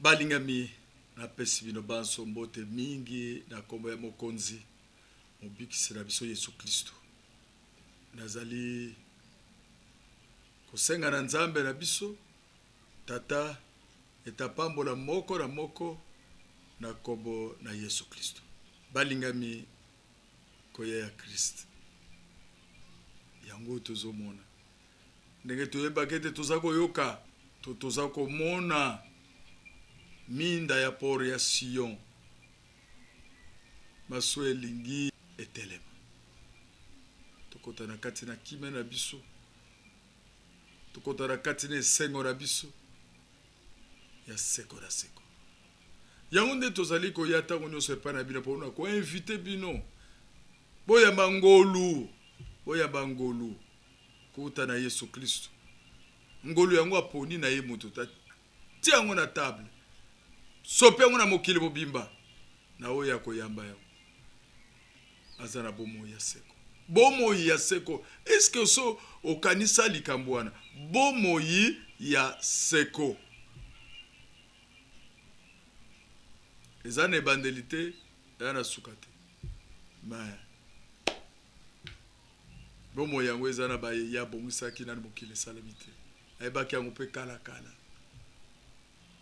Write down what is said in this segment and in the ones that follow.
balingami na pesi bino banso mbote mingi na kombo ya mokonzi mobikisela biso Yesu Kristo. Nazali kosenga na Nzambe na biso tata etapambola moko na moko na kombo na Yesu Kristo. Balingami koya ya Kristo yango tozomona ndenge toyebaka ete toza koyoka toza komona minda ya port ya Sion maso elingi etelema tokota na kati na kime na biso tokota na kati na esengo na biso ya seko na seko yango nde tozali koya ntango nyonso epai na bino mpona koinvite bino boyamba ngolu kuta na Yesu Kristo ngolu yango aponi na ye moto tia yango na table sope yango na mokili mobimba na oyo ya koyamba yango aza na bomoi ya seko. Bomoi ya seko eske so okanisa likambo wana bomoi ya seko eza na ebandeli te eza na suka te ma bomoi yango eza na ya bongisaki na mokili esalemi te ayebaki yango mpe kala.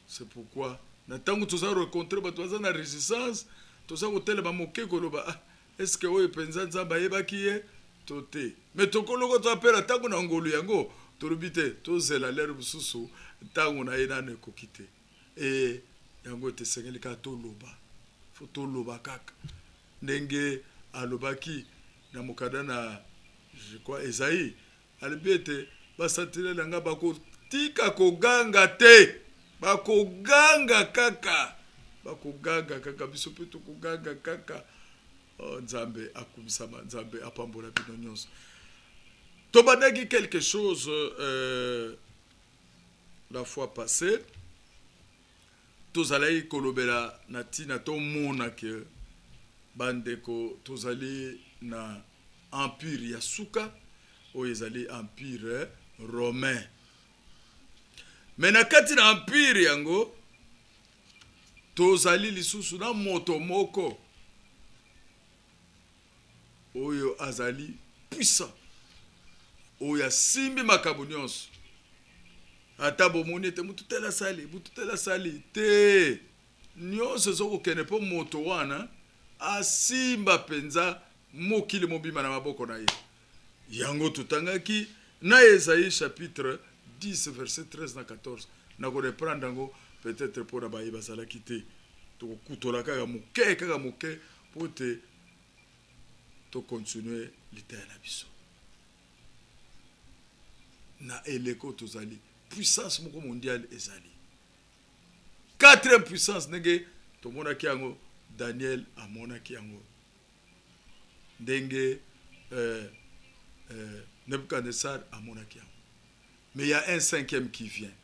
C'est pourquoi na tango toza rencontre bato baza na résistance toza kotelema moke koloba est-ce que oyo penza Nzambe ayebaki ye to te mais tokoloko toapela tango na ngolu yango tolobi te tozela lere mosusu ntango na ye nano ekoki te e yango etesengeli kaka toloba fo toloba kaka ndenge alobaki na mokanda na je crois Esaïe alobi ete basantinele na nga bakotika koganga te bakoganga kaka biso mpe tokoganga kaka. Nzambe akumisama Nzambe apambola bino nyonso tobandaki quelque chose la fois passée tozalaki kolobela na tina tomona ke bandeko tozali na empire ya suka oyo ezali empire romain mais na kati na empire yango tozali lisusu na moto moko oyo azali puissant oyo asimbi makambo nyonso ata bomoni ete mutu tela sali te nyonso ezokokende mpo moto wana asimba penza mokili mobima na maboko na ye yango tutangaki na Esaïe chapitre 10 verset 13 na 14 na koreprendre yango peut-être mpona baye bazalaki te tokokutola kaka moke po te to continuer litaya na biso na eleko tozali puissance moko mondiale ezali quatrième puissance ndenge tomonaki yango Daniel amonaki yango ndenge Nebuchadnezzar amonaki yango mais il y a un cinquième qui vient,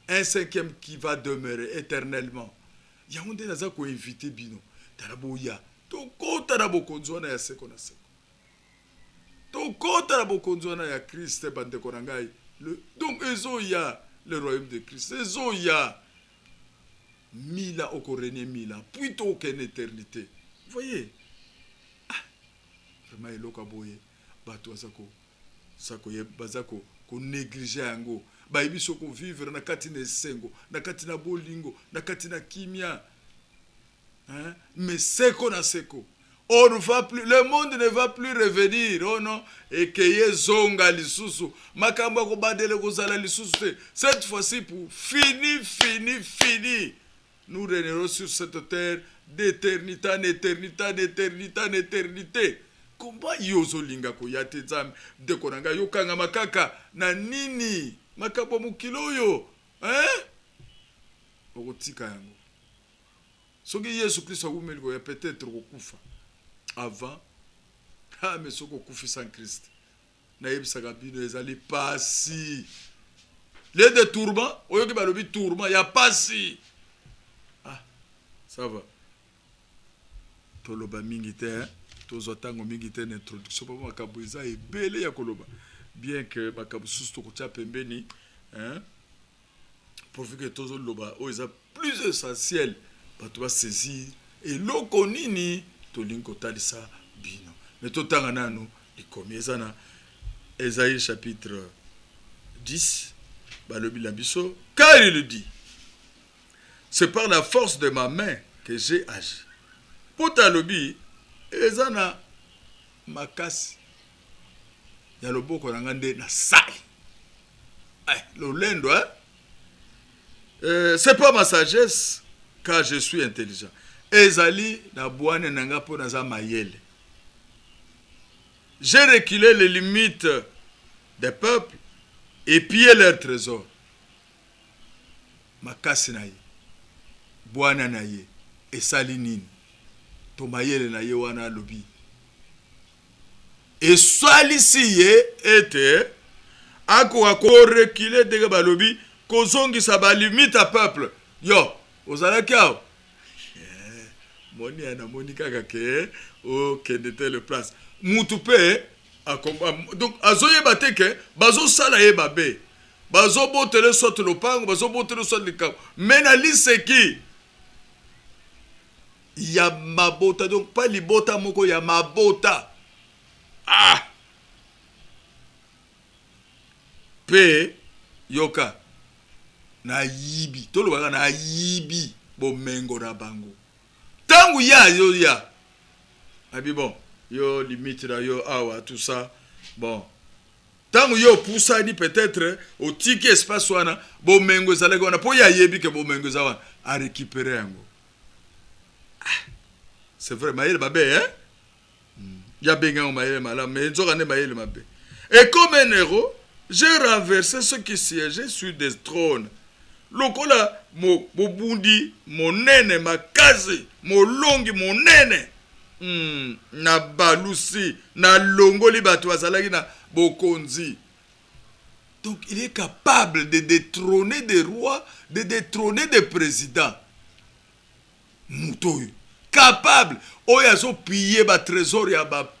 un cinquième qui va demeurer éternellement. Il y a un des naza ko invité bino taraboya to kota na bokonzona ya seko na seko to kota na bokonzona ya Christ bande ko ngai donc ezoya le royaume de Christ ezoya mila okorene mila puis to ken éternité. Vous voyez vraiment eloka boye bato azako sako ye bazako ko négliger yango bayibi soko vivre na kati na esengo na kati na bolingo na kati na kimia mais seko na seko on ne va plus, le monde ne va plus revenir oh non et que yezonga lisusu makambo ko badele ko zala lisusu te cette fois-ci pour fini nous régnerons sur cette terre d'éternité en éternité. Komba yozo linga ko yate Nzambe de konanga yokanga makaka na nini makabo mukilo yo okotika yango soki Yesu Kristo akumeli ko ya peut-être kokufa avant mais soko kufi sans Christ na yebisaka bino ezali pasi les de tourment oyoki balobi tourment ya pasi ça va toloba mingi te tozo tango mingi te na introduction pa makambo eza ebele ya koloba bien que makambo susu tokotia pembeni pourvu que tous loba o eza plus essentiel bato ba saisir et loko nini tolingo talisa bino mais totanga nanu likomi ezana Ésaïe chapitre 10 balobi la biso car il dit c'est par la force de ma main que j'ai agi pota lobi ezana makasi ya loboko na ngande na sali lolendo c'est pas ma sagesse car je suis intelligent ezali na bwane nanga po na za mayele j'ai reculé les limites des peuples et pillé leurs trésors makasi na ye bwana na ye esali nini to mayele na ye wana lobi esalisi ye ete akoka ko reculer deke balobi kozongisa balimite ya peuple yo ozalaki awo moni na moni kaka ke okende tele place mutu mpe donc azoyeba te ke bazosala ye babe bazobotele sote lopango bazobotele sote likambo me na liseki ya mabota donc pas libota moko ya mabota pe yoka na yibi tolobaka na yibi bomengo na bango tangu ya abi bon yo limite na yo awa tout ça bon tangu yo pusani peut-être au tiki espace wana bomengo ezalaki wana po ya yebi ke bomengo eza wana a récupérer yango c'est vrai mayele mabe ya benga mayele mala mais nzoka ne mayele mabe et comme un héros j'ai renversé ceux qui siégeaient sur des trônes lokola mobundi monene makazi molongi monene na balusi na longoli bato bazalaki na bokonzi. Donc il est capable de détrôner des rois, de détrôner des présidents. Mutoyo capable oyo azopiller ba trésor ya ba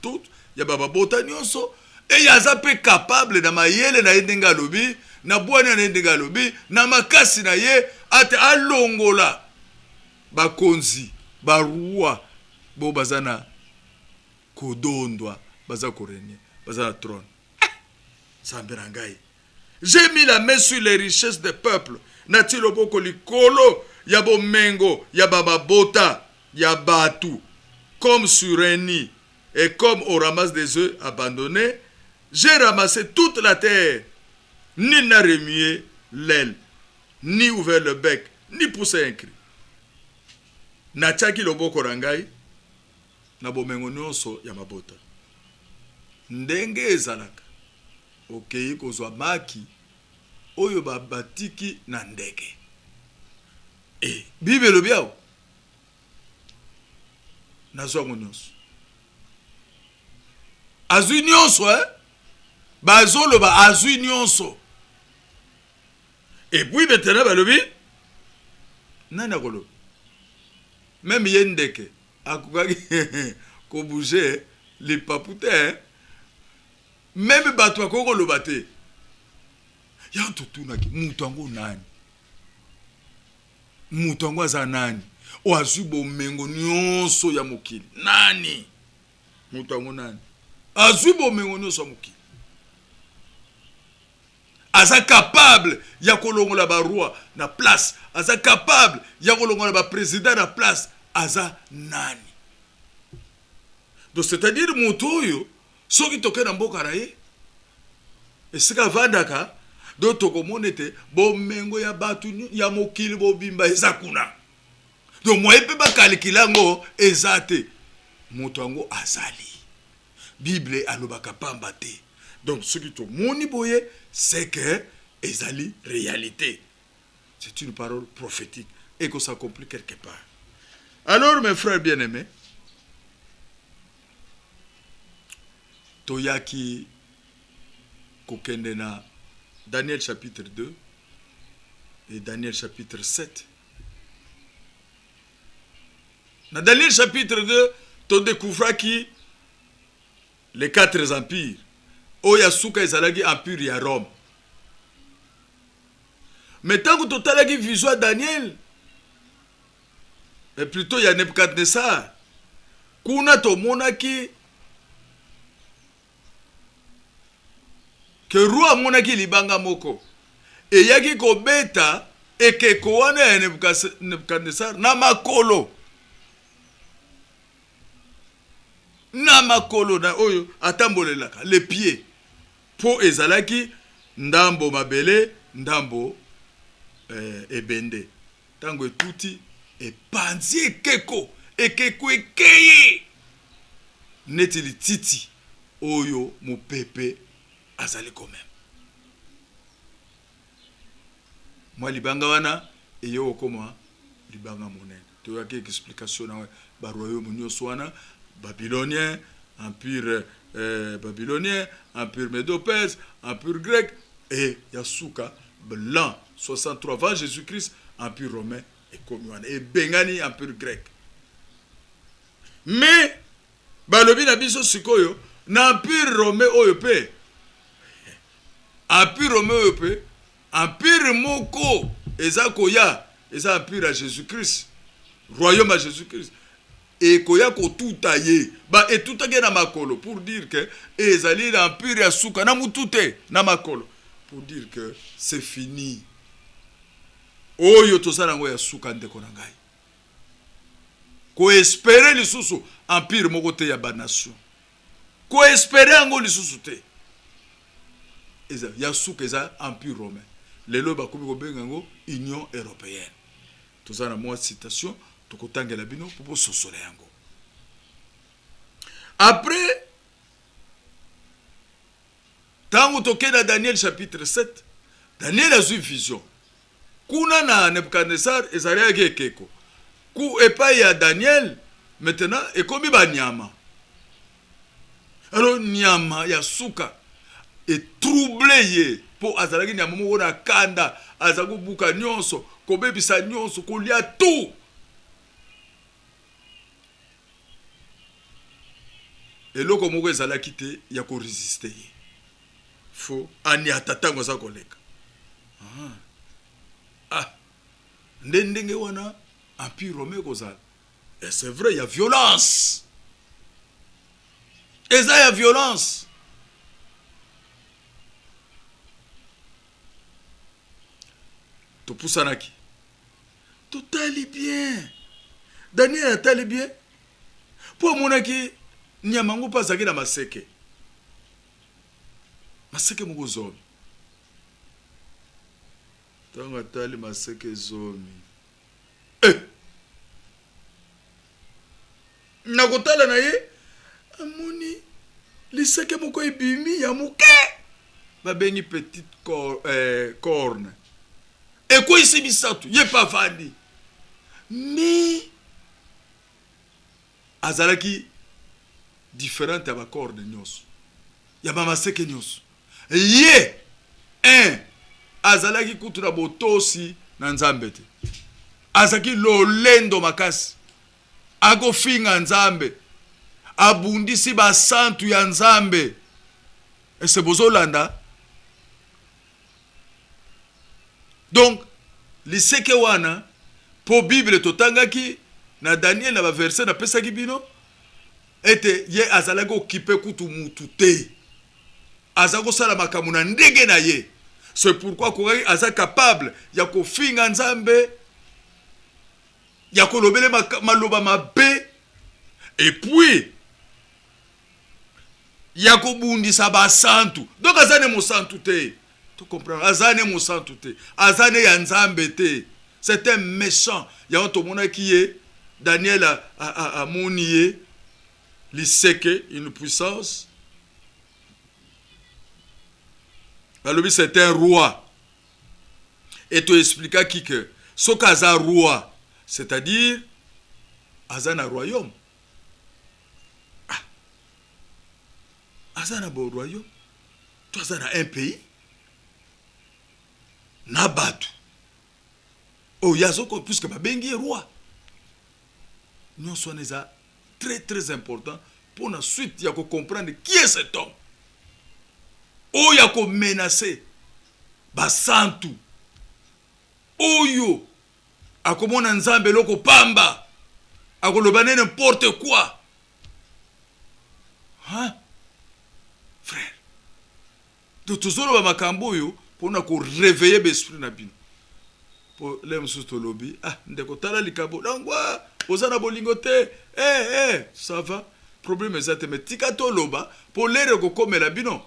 tout ya ba bota nyonso et yaza pe capable na mayele na yendenga lobi na bwana na yendenga lobi na makasi na ye ate alongola bakonzi barua bo bazana kodondwa baza korenie baza trône samberangai. J'ai mis la main sur les richesses des peuples nati loboko likolo ya bomengo ya bababota ya batu comme sur un nid et comme on ramasse des œufs abandonnés. J'ai ramassé toute la terre, ni n'a remué l'aile, ni ouvert le bec, ni poussé un cri. Nachaki loboko rangai na bomengo nyonso ya mabota ndenge ezalaka okei kozwa maki oyo babatiki na ndege bibelo biao nazwango nyonso azwi nyonso bazoloba azwi nyonso puis maintenant balobi nani akoloba même ye ndeke akokaki ko bouger les papoutés même bato akoki koloba te ya totunaki mutu yango nani mutu yango aza nani o azwi bomengo nyonso ya mokili nani mutu yango nani azwi bomengo nyonso ya mokili aza capable ya kolongola baroi na place aza capable ya kolongola ba président na place aza nani. Donc c'est-à-dire mutu oyo soki toke na mboka na ye esika vandaka do tokomona ete bomengo ya batu ya mokili bobimba eza kuna donc moye mpe bakalikila yango eza te moto yango azali bible alobaka pamba te. Donc soki tomoni boye c'est que ezali réalité, c'est une parole prophétique et que ça s'accomplit quelque part. Alors mes frères bien-aimés, toyaki kokende na Daniel chapitre 2 et Daniel chapitre 7. Dans Daniel chapitre 2, tu découvres qui les 4 empires. Oya suka ezalaki empire ya Rome. Mais tant que tu as la vision à Daniel, et plutôt il y a Nebuchadnezzar, kuna to monaki, que roi monaki libanga moko, et yaki ko beta, et que koane ya Nebuchadnezzar, na makolo. Na makolo na oyo, atambolelaka, les pieds. Po ezalaki, ndambo mabele, ndambo ebende. Tango etuti, epanzi ekeko, ekeko ekeye. Neti li titi, oyo mopepe azali komem. Moi libanga wana, eyo okoma libanga monene. Toyaki explication na ba royaume nyonso wana, babylonien, empire babylonien, empire médo-perse, empire grec, et Yasuka, l'an 63 avant Jésus-Christ, empire romain et commun, et Bengani, empire grec. Mais, balobi na biso sikoyo, na empire romain oyope, empire romain oyope, empire moko, eza koya, eza empire à Jésus-Christ, royaume à Jésus-Christ. Et koya ko tuta ye ba et tuta ke na makolo pour dire que ezali l'empire ya suka na mutute na makolo pour dire que c'est fini. Oyo tosala ngo ya suka ndeko na ngai. Ko espérer lisusu empire moko te ya ba nation. Ko espérer ngo lisusu te. Eza ya suka eza empire romain. Lelo ba komi ko benga ngo Union européenne. Tosala moi citation tokotangela bino pour sosole yango. Après tango tokenda Daniel chapitre 7, Daniel a eu vision. Kuna na Nebuchadnezzar ezali ekeko. Ku epai ya Daniel maintenant ekomi ba nyama. Alors nyama ya suka et troublé ye po azalaki nyama moko na kanda azaku buka nyonso kobebisa nyonso kolia tout. Et loko moko ezalaki te ya ko résister. Faut ani atatango za koleka. Ndenge wana empire romain kozala. Et c'est vrai, il y a violence. Et ça, il y a violence. To pusanaki. Totali bien. Daniel atali bien. Pour monaki nyamango pasaki na maseke. Maseke moko zomi. Tango atali maseke zomi. Nakotala na ye amoni liseke moko ebimi ya muke. Babengi petite corne. Eko isi bisatu ye pa fandi. Mais azalaki différente à ma corne nyos. Ya ba maseke nyos. Ye azalaki kutura botosi na nzambe te. Azaki lolendo makasi. Ago finga nzambe. Abundisi ba santu ya nzambe. Et c'est bozolanda. Donc, liseke wana po Bible totangaki na Daniel na ba verset na pesaki bino ete ye azalaki okipe kutu mutu te. Azako sala makamu na ndenge na ye. C'est pourquoi Korai aza capable ya ko finga nzambe ya ko lobele maloba mabe et puis ya ko bundisa ba santu. Donc azane mo santu te. Tu comprends? Azane mo santu te. Azane ya nzambe te. C'est un méchant. Ya on to mona qui est Daniel a monié liseke une puissance. Alors c'est un roi. Et tu expliques qui que ce qu'aza roi, c'est-à-dire azana royaume. Azana bo royaume. Tu azana un pays. Nabatu. Oh yazoko puisque ba bengi roi. Nous sommes très très important pour la suite ya ko comprendre qui est cet homme. Oh yako menacé ba santu oyo akomona nzambe loko pamba akoloba n'importe quoi. Hein? Frère, donc tozoloba makambo oyo mpona koréveille besprit na bino po le mosusu tolobi ndeko tala likambo nangwa oza na bolingo te ça va problème eza te me tika toloba po lere kokomela bino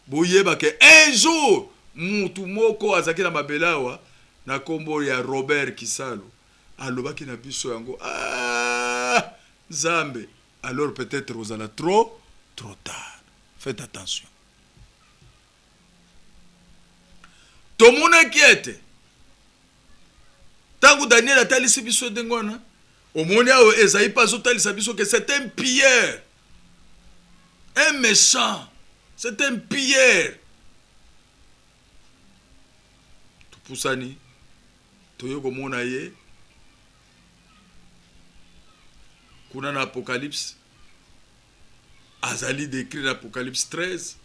boyeba ke un jour mutu moko azaki na mabele awa na kombo ya Robert Kisalo alobaki na biso yango Nzambe, alors peut-être vous allez trop tard. Faites attention. Tout le monde inquiète. Tant que Daniel a tali biso dengona, au monde où Esaïe pas tali biso que c'est un pilleur, un méchant, c'est un pilleur. Tout poussani, tout yo comme on a yé. Kuna na Apocalypse, azali décrit l'Apocalypse 13,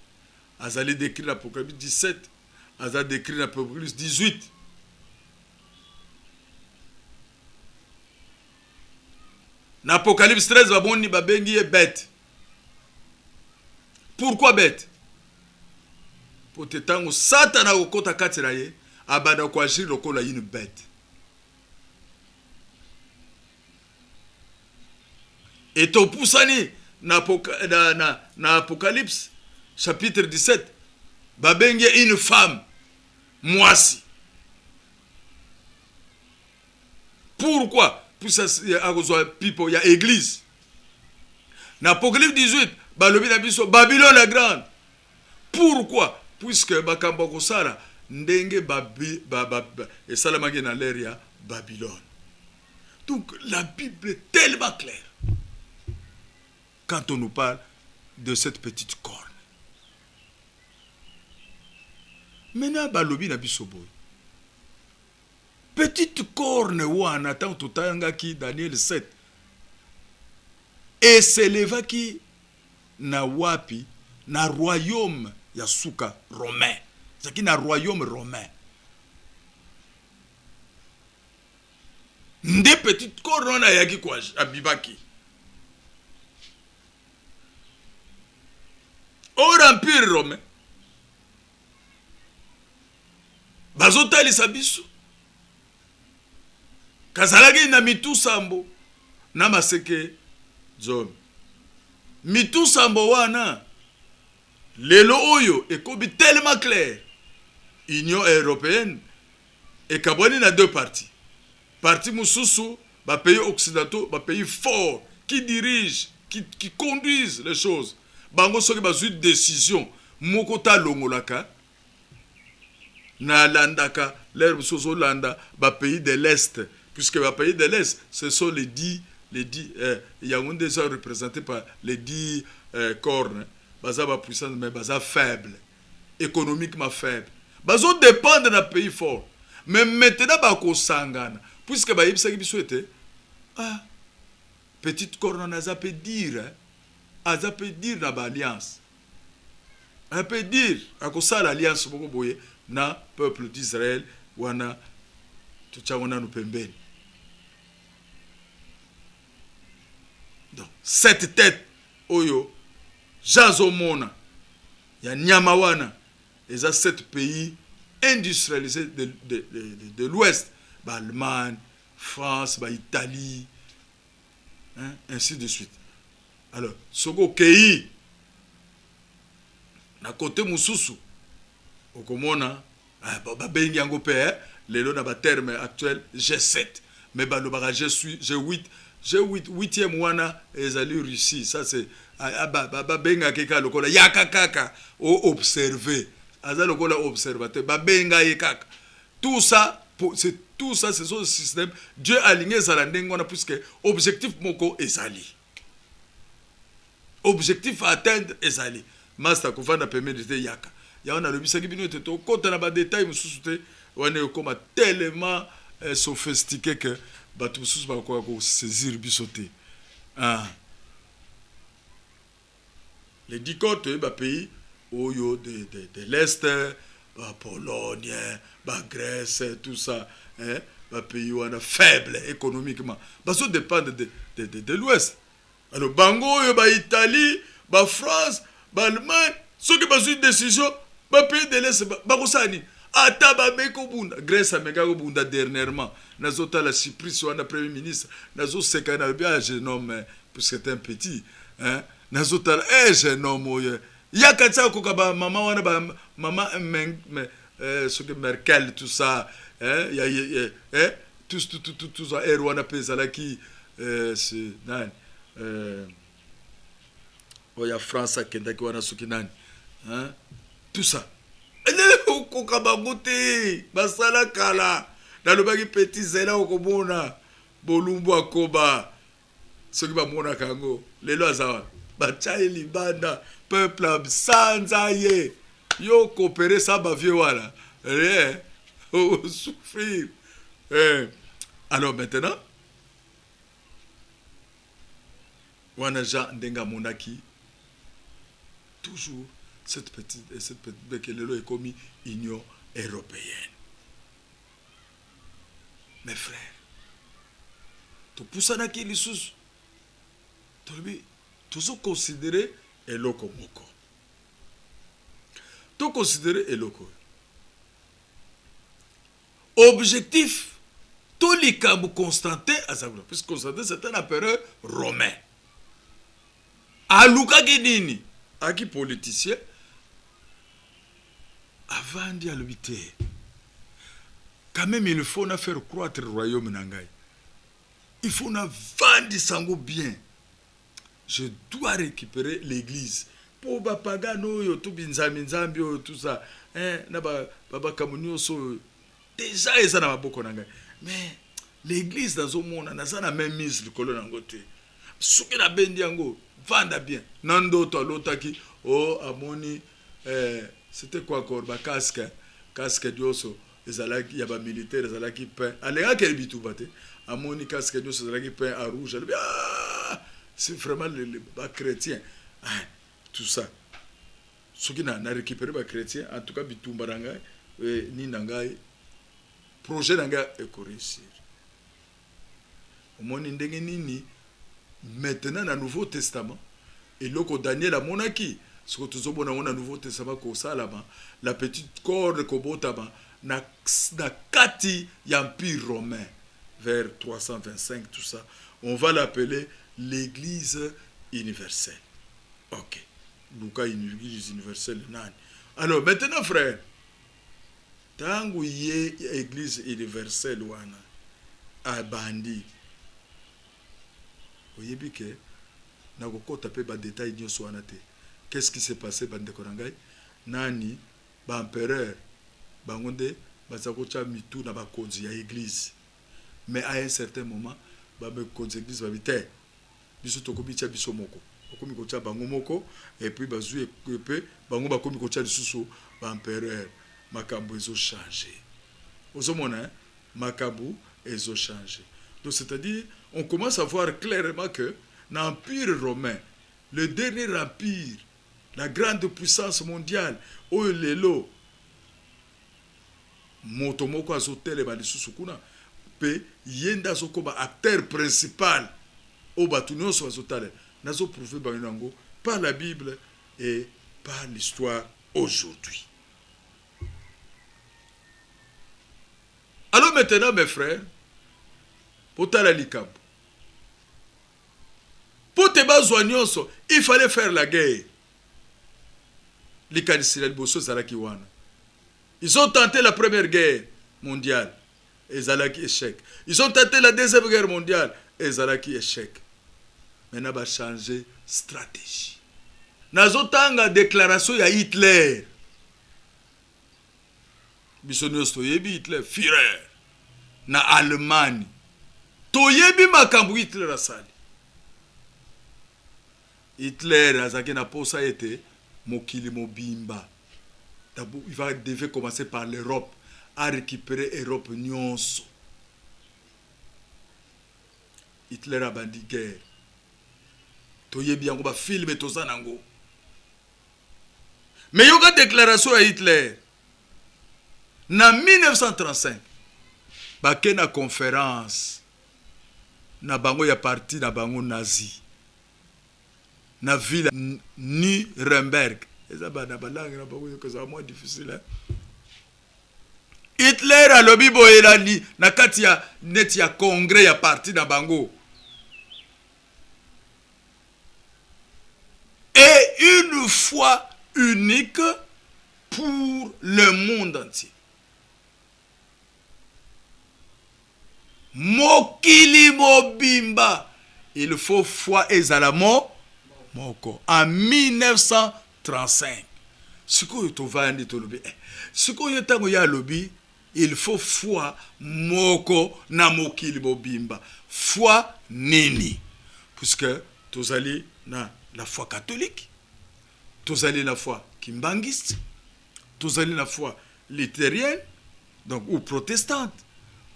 azali décrit l'Apocalypse 17, azali décrit l'Apocalypse 18. Na Apocalypse 13, baboni babengi est bête. Pourquoi bête? Pour te tango Satana okota katira ye, abada kwa jiri lokola une bête. Et ton poussani na Apocalypse chapitre 17 babenge une femme moisi. Pourquoi? Pour ça il y a église. Na Apocalypse 18 balobi na biso Babylone la grande. Pourquoi? Puisque bakamba kosala ndenge et salamage na l'air ya Babylone. Donc la Bible est tellement claire quand on nous parle de cette petite corne. Maintenant, balobi na biso boy. Petite corne wana tant totanga ki Daniel 7. Et s'éleva ki na wapi na royaume ya suka romain. C'est qui na royaume romain. Nde petite corne na yaki kwa abibaki. Au empire romain, bazotalisa biso kazalaki na mitu sambo na maseke zomi. Mitu sambo wana lelo oyo ekobi tellement clair. Union européenne ekabwani na deux parties. Parti mususu ba pays occidentaux, ba pays forts qui dirigent, qui conduisent les choses. Bango soki bazui décision moko ta longolaka na landaka l'air mususu landa ba pays de l'Est, puisque ba pays de l'Est ce sont les 10 Yaoundé sont représentés par les 10 cornes. Baza ba puissance mais baza faible, économiquement faible. Bazo dépendre d'un pays fort. Mais maintenant bako sangana puisque ba yebisaki biso ete petite corne naza peut dire aza peut dire na ba alliance. On peut dire akosa l'alliance moko boye na peuple d'Israël wana tuchangona no pembeni. Donc cette tête oyo Jazomona ya nyama wana eza 7 pays industrialisés de l'Ouest, Allemagne, France, Italie, hein, ainsi de suite. Alors, soko kei na côté mususu okomona babengi yango pe lelo na ba terme actuel G7 mais balobaka G8 8e wana ezali Russie. Ça c'est babenga keka lokola yaka kaka o observer aza lokola observateur babenga yekaka. Tout ça c'est son système. Dieu a aligné ça la puisque objectif moko ezali. Objectif à atteindre ezali. Master kofanda permettre de yaka. Ya on a le bisaki bino te to kota na ba détail mususu te wana koma tellement sophistiqué que batu mususu ba ko saisir bisoté. Les 10 côtes ba pays oyo de l'Est, Pologne, Grèce, tout ça, hein, pays où on a faible économiquement. Ça dépend de l'Ouest. Alors, Bango, Italie, France, Allemagne, ceux qui ont une décision, pays de l'Est, Bagosani. Ata bameko bunda Grèce ameka bunda dernièrement nazota la Cyprus wana premier ministre nazo sekana bien jeune homme puisque c'est un petit hein nazota jeune homme yakatsa ko ba maman wana ba maman ce que Merkel tout ça hein tout ça wana pesa qui c'est nan oya France akenda ki wana suki nani hein tout ça kokabangote basala kala nalobaki petit zela okobona bolumbu akoba soki bamona kango lelo azawa bachaye libanda peuple sanza ye yo coopérer ça bavie wala souffrir alors maintenant wana Jean ndenga monaki toujours cette petite Bekelelo est commis Union européenne. Mes frères, tout pour ça qui les sous, tout considérer eloko moko. Tout considérer eloko. Objectif, tout les camps Constantin à sa puisque Constantin c'est un empereur romain. À Luka Gedini, à qui politicien. Avant d'y aller, quand même il faut faire croître le royaume Nangai. Il faut vendre sango bien. Je dois récupérer l'église. Pour Bapagano, tout binzambi, tout ça. Baba Kamunio, déjà ils en ont beaucoup Nangai. Mais l'église dans ce monde, n'a pas même mise le colon Nangote. Ce qui a bendi ango, vendre bien. Nando to l'otaki, oh amoni. C'était quoi encore ba casque dioso ezalaki ya ba militaire ezalaki peint alenga ke bitu bate amoni casque dioso ezalaki peint à rouge c'est vraiment les chrétiens tout ça ce qui n'a récupéré ba chrétien en tout cas bitu baranga ni nangai projet nanga e réussir omoni ndenge nini maintenant dans le Nouveau Testament et loko Daniel a monaki. Ce que nous avons dans le Nouveau Testament, la petite corde na kati l'Empire romain, vers 325, tout ça. On va l'appeler l'Église universelle. Ok. Luka, l'Église universelle. Alors, maintenant, frère, tant qu'il y a l'Église universelle, à Bandi, vous voyez bien que nous avons des détails. Qu'est-ce qui s'est passé bande korangai nani ba empereur bangonde bazakocha mitu na bakonzi ya église mais à un certain moment ba me konzi église ba bité biso tokobi cha biso moko okomi kocha bango moko et puis bazui epé bango bakomi kocha lisusu ba empereur makambo ezo changer ozomona makambo ezo changer donc c'est-à-dire on commence à voir clairement que l'empire romain le dernier empire la grande puissance mondiale, oh lelo, motomoko azotele ba lisusu kuna, pe yenda zokoba acteur principal, au batunyo so azotale, nazo prouvé ba yango par la Bible et par l'histoire aujourd'hui. Alors maintenant mes frères, pour tala likabo, pour te bazwanyoso, il fallait faire la guerre. Ils ont tenté la première guerre mondiale et Zalaki échec. Ils ont tenté la deuxième guerre mondiale et Zalaki échec. Maintenant, va changer stratégie. Nazotanga déclaration ya Hitler. Bisonios toyebi Hitler Führer na Allemagne. Toyebi makambu Hitler asali. Hitler azaki na posa été Mokili Mobimba. Il devait commencer par l'Europe à récupérer l'Europe nyonso. Hitler a bandi guerre. Toyebi yango ba film et tozanango. Mais yoga déclaration à Hitler. na 1935 bake na conférence na bango ya parti na bango nazi na ville Nuremberg. Eza bana balangue na bango que ça moins difficile, hein? Hitler alobi boyelani na kati ya net ya congrès ya parti na bango. Et une foi unique pour le monde entier. Mokili mobimba. Il faut foi ezalamo moko. En 1935. Siko yotovandi tolobi. Siko yotango ya lobi. Il faut foi moko na mokili mobimba. Foi nini. Puisque tozali na la foi catholique. Tozali la foi kimbangiste. Tozali la foi luthérienne. Donc, ou protestante.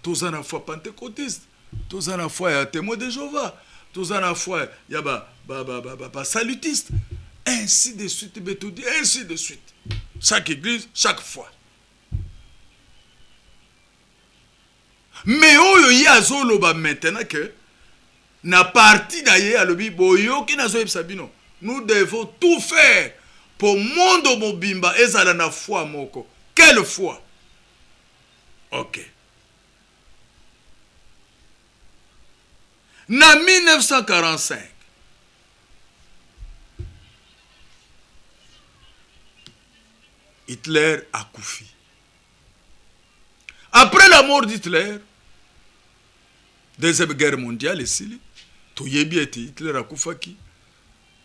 Tozali la foi pentecôtiste. Tozali la foi témoin de Jéhovah. Tozali la foi salutiste. Ainsi de suite, ainsi de suite. Chaque église, chaque foi. Mais oyo yazoloba maintenant que na parti d'ailleurs alobi boyoki nazo ebsabino. Nous devons tout faire pour monde mobimba ezala na foi moko. Quelle foi? OK. Na 1945 Hitler a koufi. Après la mort d'Hitler, Deuxième Guerre mondiale, Hitler a koufaki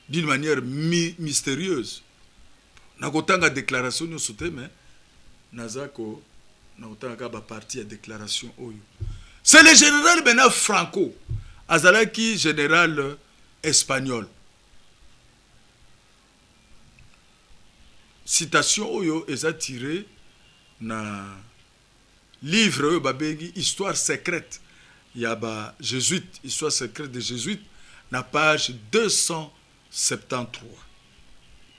d'une manière mystérieuse. Nakotanga déclaration nous sauté mais nazako nakotanga ba partie à déclaration oyo. C'est le général maintenant Franco, azalaki général espagnol. Citation oyo eza tiré na livre oyo babengi Histoire secrète. Il y a ba jésuite, Histoire secrète des jésuites, na page 273.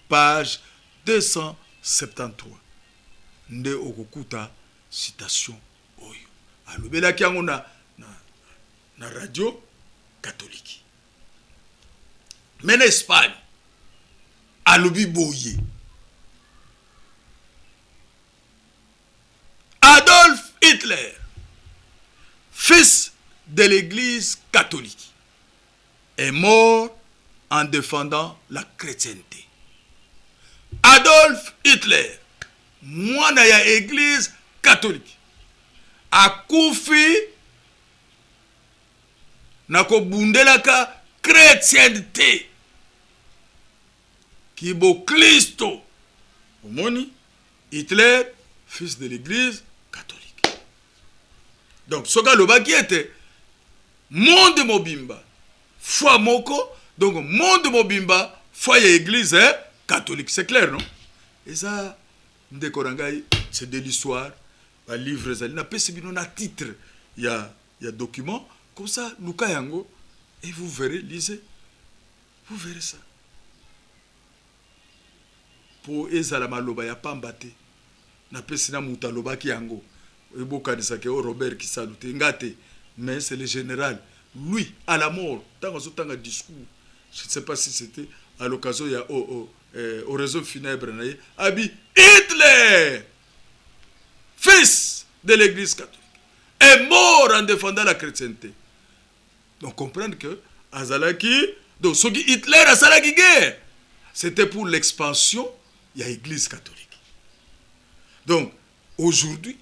Page 273. Nde okokuta citation oyo. Alobelaki yango na radio catholique. Mais en Espagne, alobi boye. Adolf Hitler, fils de l'église catholique, est mort en défendant la chrétienté. Adolf Hitler, mwana ya église catholique, akufi na kobundelaka chrétienté. Kibo Kristo. Omoni, Hitler, fils de l'église catholique. Donc, soka lobaki était monde mobimba, foi moko, donc monde mobimba, foi ya église catholique. C'est clair, non? Et ça, c'est de l'histoire, un livre, na pesibino na titre, il y a document, comme ça, Luka Yango, et vous verrez, lisez, vous verrez ça. Pour ezala maloba ya pambate, na pesina mutaloba ki yango, eboka de sake Robert qui salute, ngate, mais c'est le général, lui, à la mort, tant que discours, je ne sais pas si c'était à l'occasion, il y a au réseau funèbre, Abi Hitler, fils de l'église catholique, est mort en défendant la chrétienté. Donc comprendre que Azalaki, donc ce qui Hitler a salaki guerre, c'était pour l'expansion de l'église catholique. Donc aujourd'hui,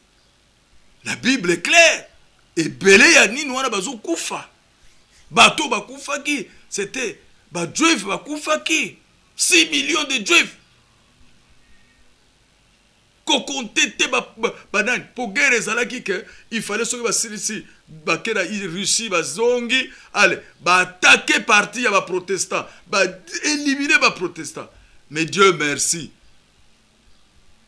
la Bible est claire. Et belé ya nini wana bazo kufa. Bato ba kufa ki, c'était ba juif ba kufa ki. 6 millions de juifs. Ko compter te banan pour guerre ezalaki que il fallait soki ba silisi ba kena Russie ba zongi, allez, ba attaquer parti ya ba protestants, ba éliminer ba protestants. Mais Dieu merci.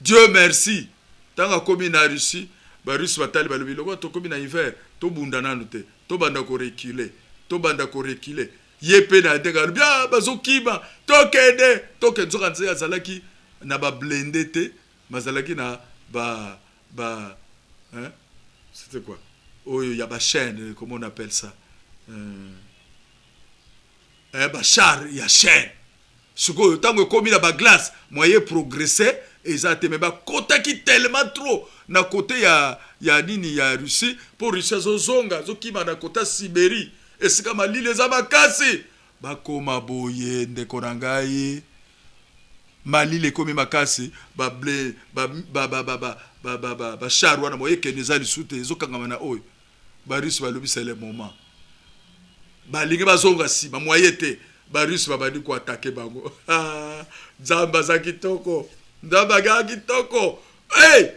Dieu merci. Tanga komi na Russie, ba Russie batali ba lobi loko to komi na hiver, to bundana nute, to banda ko reculer, to banda ko reculer. Yepe na denga bia bazokima, to kende, to kenzo kanze azalaki na ba blendete, mazalaki na ba hein? C'était quoi? Oh, il y a ma chaîne, comment on appelle ça? Char, il y a chaîne. Tant que comme il a glace, moyen progresser, et ça te met côté qui tellement trop. Na côté il y a nini, il y a Russie, pour Russie zonga, zo qui na côté Sibérie, et c'est comme l'île les amakasi. Bakoma boye ndekorangai. Mali le komi makasi, blé, char wana moye keneza lisute, zo kangama na oyo. Russe balobi c'est le moment. Balingi bazonga si, moye te. Russe babadi ko attaquer bango. Nzamba za kitoko. Nzamba ga kitoko. Hey!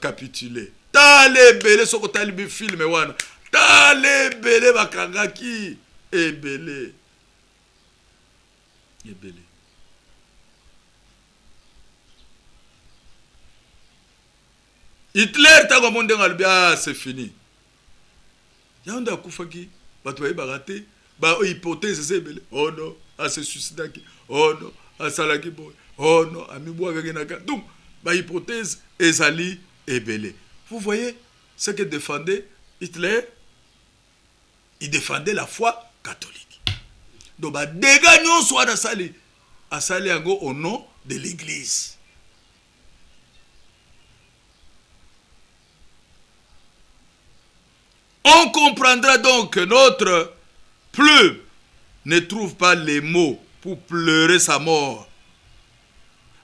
Capituler. Tale belé soko tali bi film wana. Tale belé bakangaki. Ebelé. Ebelé. Hitler tango monde ngalbi c'est fini. Yanda kufaki batu ba barate ba hypothèse c'est belé. Oh non, a se suicidaki. Oh non, a salaki boy. Oh non, a mi boa gagenaka. Donc ba hypothèse ezali ebelé. Vous voyez ce que défendait Hitler? Il défendait la foi catholique. Donc ba dégâts non soit à sali yango au nom de l'église. On comprendra donc que notre plume ne trouve pas les mots pour pleurer sa mort,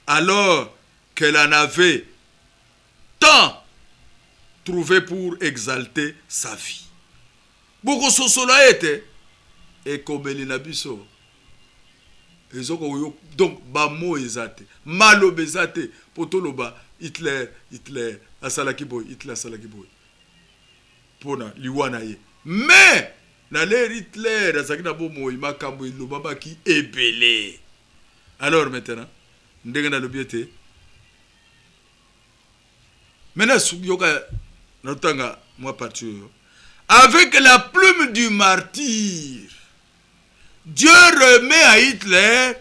alors qu'elle en avait tant trouvé pour exalter sa vie. Beaucoup de cela était et comme il n'a biso. Donc, bamo ezate, malo bezate, potoloba, Hitler, asalaki boy, Hitler asalaki boy. Pona liwana ye. Mais na l'air Hitler azaki na bomo imakambo ilobaba ki ebele. Alors maintenant, ndenge na lobiete. Maintenant yoka notanga moi parti. Avec la plume du martyr, Dieu remet à Hitler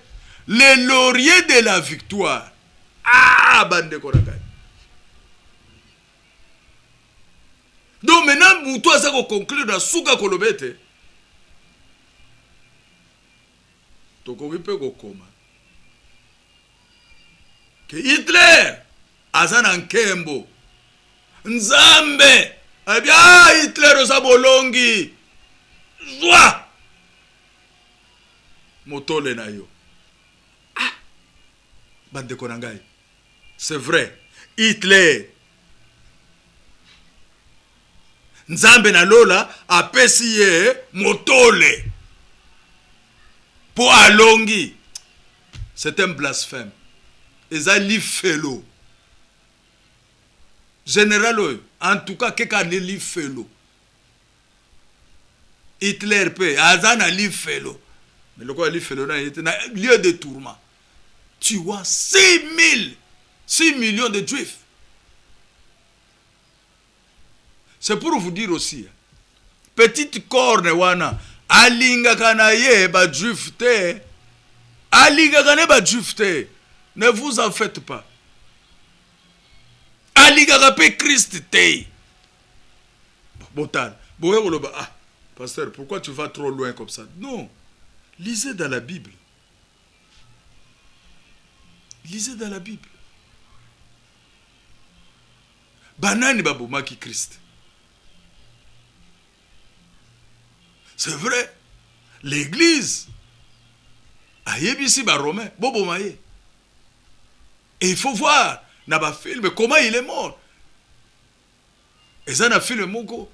les lauriers de la victoire. Ah, bande korakai. Donc maintenant, Moutou ça qu'on conclut dans Souka Kolobete. Donc on peut koma. Que Hitler azan ankembo. Nzambe. Eh bien, Hitler osabolongi. Joie. Motole na yo. Ah. Bande konangai. C'est vrai. Hitler Nzambe na lola apesi ye motole po alongi. C'est un blasphème. Eza li felo. Général, en tout cas, quelqu'un ne li felo. Hitler pe azana li felo. Mais le quoi li felo na lieu de tourment. Tu vois 6 millions de juifs. C'est pour vous dire aussi, petite corne wana, alinga kanaye ba juif te, alinga kanaye ba juif te, ne vous en faites pas. Alinga kape Christ te. Botan, ah, pasteur, pourquoi tu vas trop loin comme ça? Non, lisez dans la Bible. Lisez dans la Bible. Banani babomaki Christ. C'est vrai. L'église a yébisi ba romain, bobo maye. Et il faut voir dans ba film comment il est mort. Et ça n'a film moko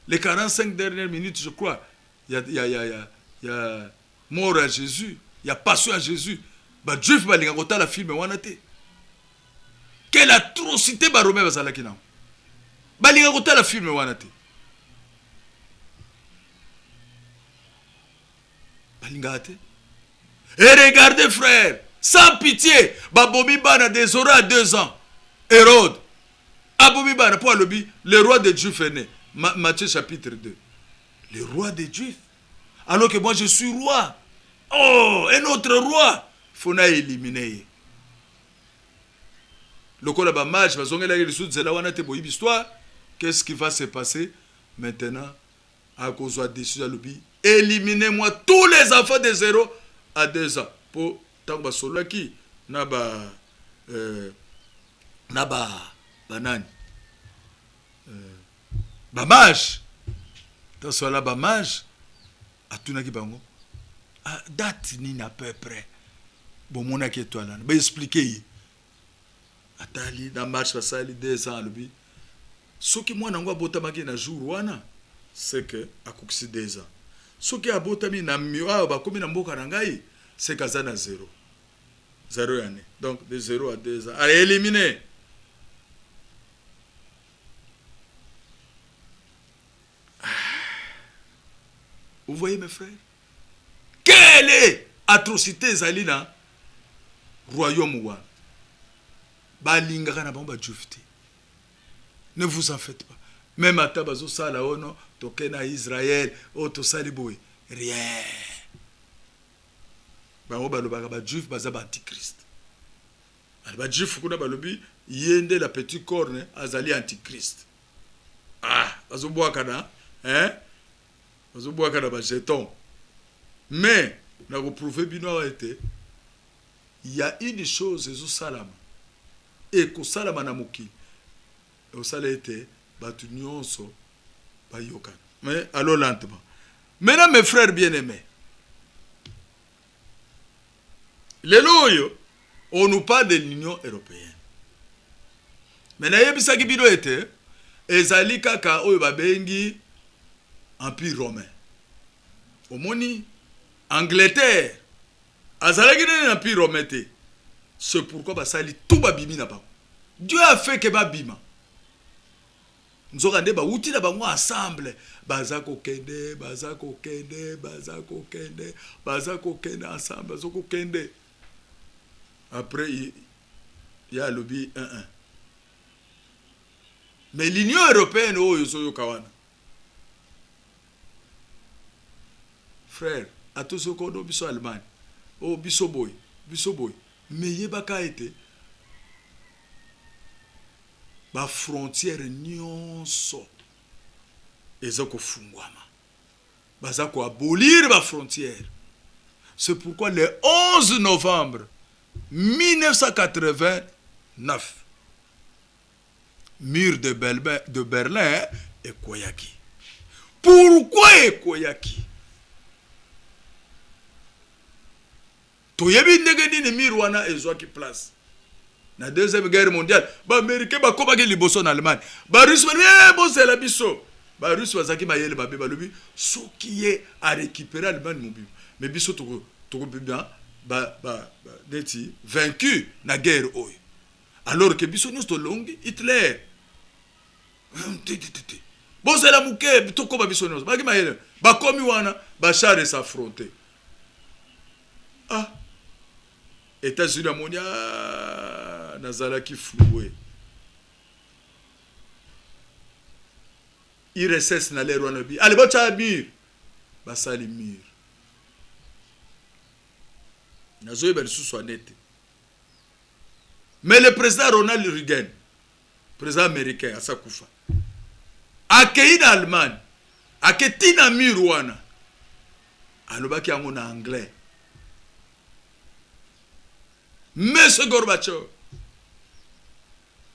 les 45 dernières minutes je crois. Il y a mort à Jésus, il y a passion à Jésus. Ba juif ba linga kota la film wana te. Quelle atrocité ba romain bazalaki na. Ba linga kota la film wana te. Et regardez frère, sans pitié, Babomi Bana des aura à 2 ans. Hérode, Abomi Bana pour le roi des Juifs est né. Matthieu chapitre 2. Le roi des Juifs. Alors que moi je suis roi. Oh, un autre roi. Il faut l'éliminer. Le col à match, parce qu'on est là, il est là, on a une histoire. Qu'est-ce qui va se passer maintenant à cause de la décision de l'objet? Éliminez-moi tous les enfants de 0 à 2 ans. Pour tant que solo qui n'a pas banane bamage tant soit là bamage à tout n'a qui bango date ni à peu près bon mon qui toi là ba expliquer atali dans marche ça ali 2 ans lui ce qui moi n'angwa botamaki na jour wana c'est que akukisi 2 ans ce qui abotami na miwa ba komi na mboka na ngai c'est kazana 0 année donc de 0 à 2 ans allez éliminer. Vous voyez mes frères, quelle est atrocité zalina royaume wa balinga kana bamba jufti. Ne vous en faites pas. Même à tabazo sala ono tokena Israël auto saliboy rien. Ba baloba ba juif baza ba antichrist. Ba juif kuna balobi yende la petit corne azali antichrist. Ah, bazo kana hein? Mais, il y a une chose, c'est salama. Et que salama na moki. Et au salama était, batu nyonso, ba yokan. Mais, allons lentement. Maintenant, mes frères bien-aimés, les loyaux, on nous parle de l'Union européenne. Maintenant, il y a bisa qui bido était, ezali kaka oyo babengi Empire romain. Au moni, Angleterre, azalaki na Empire romain. C'est pourquoi basali tout babimi na bango. Dieu a fait que babima. Nzokande ba uti na bango ensemble. Bazako kende ensemble, bazako kende. Après il y a lobby 1-1. Mais l'Union européenne oyo so yokawana. Frère, à tous ceux qui ont biso Allemagne, oh biso boy, mais yebaka été, ba frontière nyonso, ezako fungwama, bazako abolir ba frontière. C'est pourquoi le 11 novembre 1989, mur de Berlin et Koyaki. Pourquoi Koyaki? Toyebi ndenge nini mur wana ezwaki place. Na deuxième guerre mondiale, ba américain ba kobaki liboso na Allemagne. Ba russe ba bozela biso. Ba russe bazaki ba yele ba be balobi soki ye a récupérer Allemagne mobibi. Mais biso toko bien ba neti vaincu na guerre oyo. Alors que biso nous to longi Hitler. Bozela muke toko ba biso nous. Ba ki ma yele ba komi wana ba chare s'affronter. Ah, États-Unis à Monia, Nazala qui floué. IRSS n'a l'air ou n'abi. Allez, bon, tu as mur. Basali mur. Nazoé ben sous soit net. Mais le président Ronald Reagan, président américain, à Sakoufa, accueilli dans l'Allemagne, accueilli dans mur wana. Alobaki en anglais. Monsieur Gorbachev,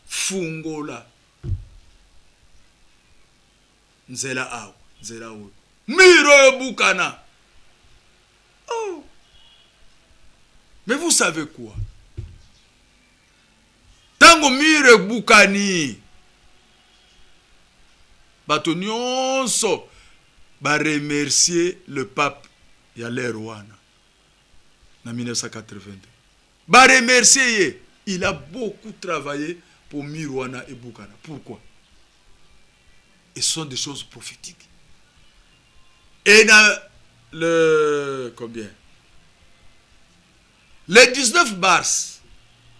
fungola, nzela au, miro bukana. Oh, mais vous savez quoi? Tango miro bukani, bato nyonso ba remercier le pape Yale Rwanda en 1982. Bah remercier, il a beaucoup travaillé pour Mirwana et Boukana. Pourquoi? Et ce sont des choses prophétiques. Et dans le combien? Le 19 mars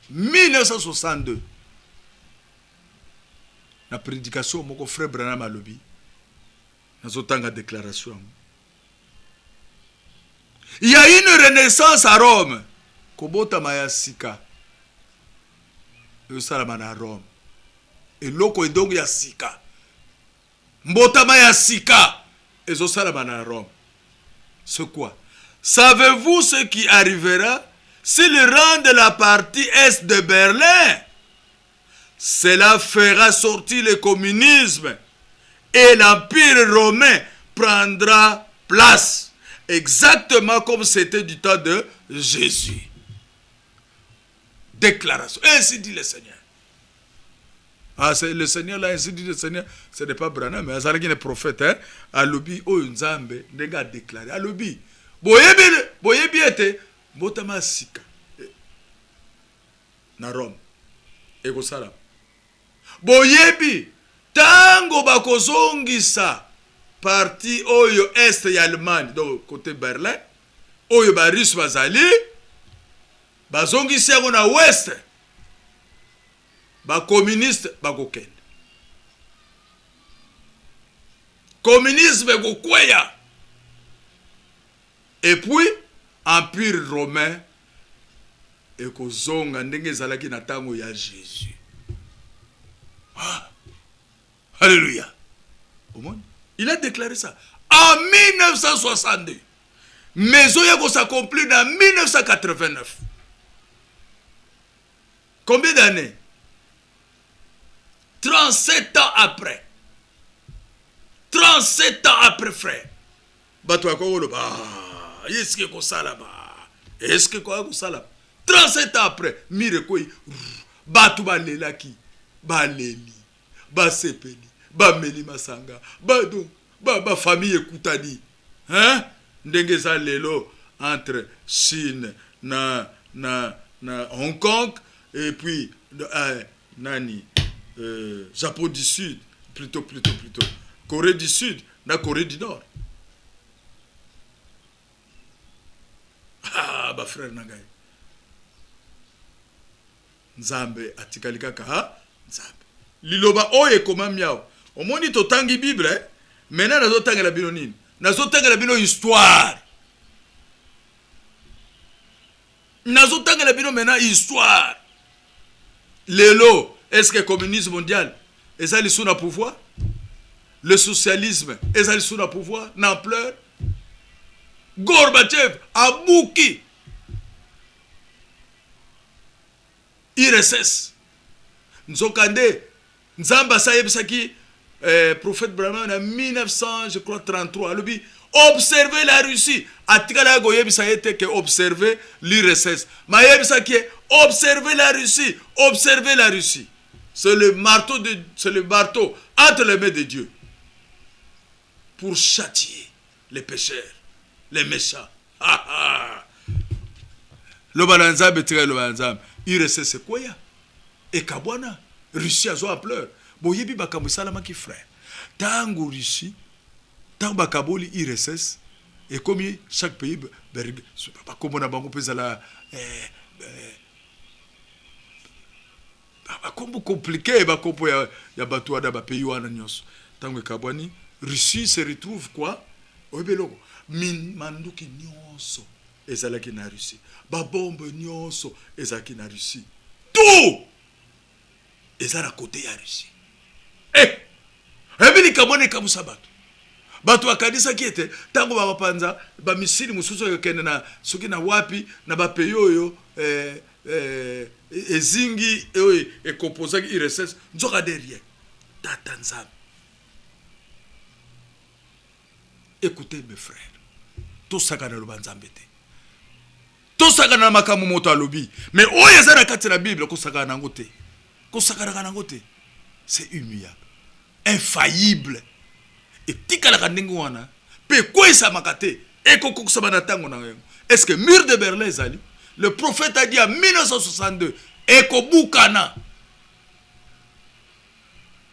1962, la prédication mon frère Branham Alobi, dans autant déclaration. Il y a une renaissance à Rome. Kobota Mayasika. ezosalama na Rome. Eloko edongo ya sika, mbotama ya sika ezosalama na Rome. C'est quoi? Savez-vous ce qui arrivera s'il rend la partie est de Berlin? Cela fera sortir le communisme et l'empire romain prendra place, exactement comme c'était du temps de Jésus. Déclaration. Ainsi dit le Seigneur. Ah, c'est le Seigneur là, ainsi dit le Seigneur. Ce n'est pas Branham, mais c'est un prophète. Hein? Alobi, oh, Nzambe, nega déclaré. Alobi, boyebi ete, botama sika. Na Rome. Eko sala. Boyebi, tango bakozongisa parti oyo est ya Allemagne, donc côté Berlin, oyo baris bazali, bazongisi yango na ouest, ba communiste bakokende. Communisme ekokweya. Et puis, empire romain ekozonga ndenge ezalaki na tango ya Jésus. Ah. Alléluia. Il a déclaré ça en 1962. Mais ça s'accomplit en 1989. Combien d'années? 37 ans après. 37 ans après, frère. Est-ce que ça là-bas? Est-ce que quoi ça là? 37 ans après, Mirekoui, Batu Balelaki, Baleli, Basepeli, Bameli Masanga, Badou, Ba famille Koutani. Hein? Ndengeza lelo entre Chine, na Hong Kong, et puis, Nani, Japon du Sud, plutôt. Corée du Sud, na Corée du Nord. Ah, ba frère Nangai. Nzambe atikalika ka Nzambe. Liloba oye koma miao. Omoni to tangi Bible, mena nazo tangela bino nini? Nazo tangela bino histoire. Nazo tangela bino mena histoire. Lelo, est-ce que le communisme mondial est sous le pouvoir? Le socialisme est sous le pouvoir? N'ampleur? Gorbatchev, Abouki, IRSS, Nzokande, Nzamba Sayebsaki, prophète Brahman en 1933, observez la Russie. Atikala Goyeb Sayete que observer l'IRSS. Mayebsaki, observez la Russie, observez la Russie. C'est le marteau entre les mains de Dieu pour châtier les pécheurs. Les méchants. Le balanzam est le balanzam. Il reste c'est quoi ya? Et Kabwana, Russie a zo à pleurs. Boyebi bakamu salama ki frère. Tango Russie, tango bakaboli IRSS, et comme chaque pays, pas comme on a bango pesala, comme compliqué, bakopo ya batua da ba pays wana nyos. Tango Kabwani, Russie se retrouve quoi? Obeloko. Manduki nyonso ezalaki na Russie, babombe nyonso ezalaki na Russie, tout ezala côté ya Russie. Ebili kabone kamusa bato akadisa kiete tango bapanza ba misili mususu yokende na soki na wapi na ba peyoyo ezingi e composaki IRSS nzoka derrière tata Nzambe. Écoutez mes frères, tout ça kana loba Nzambe te, tout ça kana makamu moto alobi, mais oyo ezana kati na Bible ko saka nango te, c'est humiliable, infaillible, et tikala kandengo wana pe kwesa makate e kokokisa bana tango na yango. Est-ce que mur de Berlin ezali? Le prophète a dit en 1962 e kobukana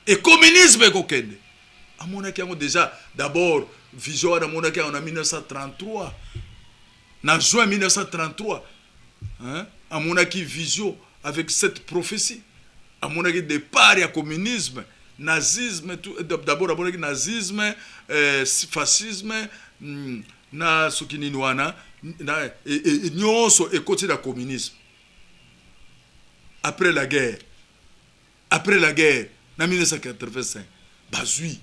et communisme e kokende. À mon avis, déjà, d'abord, vision à mon avis, en 1933. En juin 1933, hein, à mon avis, vision avec cette prophétie. À mon avis, départ, il y a communisme, nazisme, d'abord, à mon avis, nazisme, fascisme, na sokininwana, et nyonso et côté du communisme. Après la guerre, après la guerre en 1985 bazui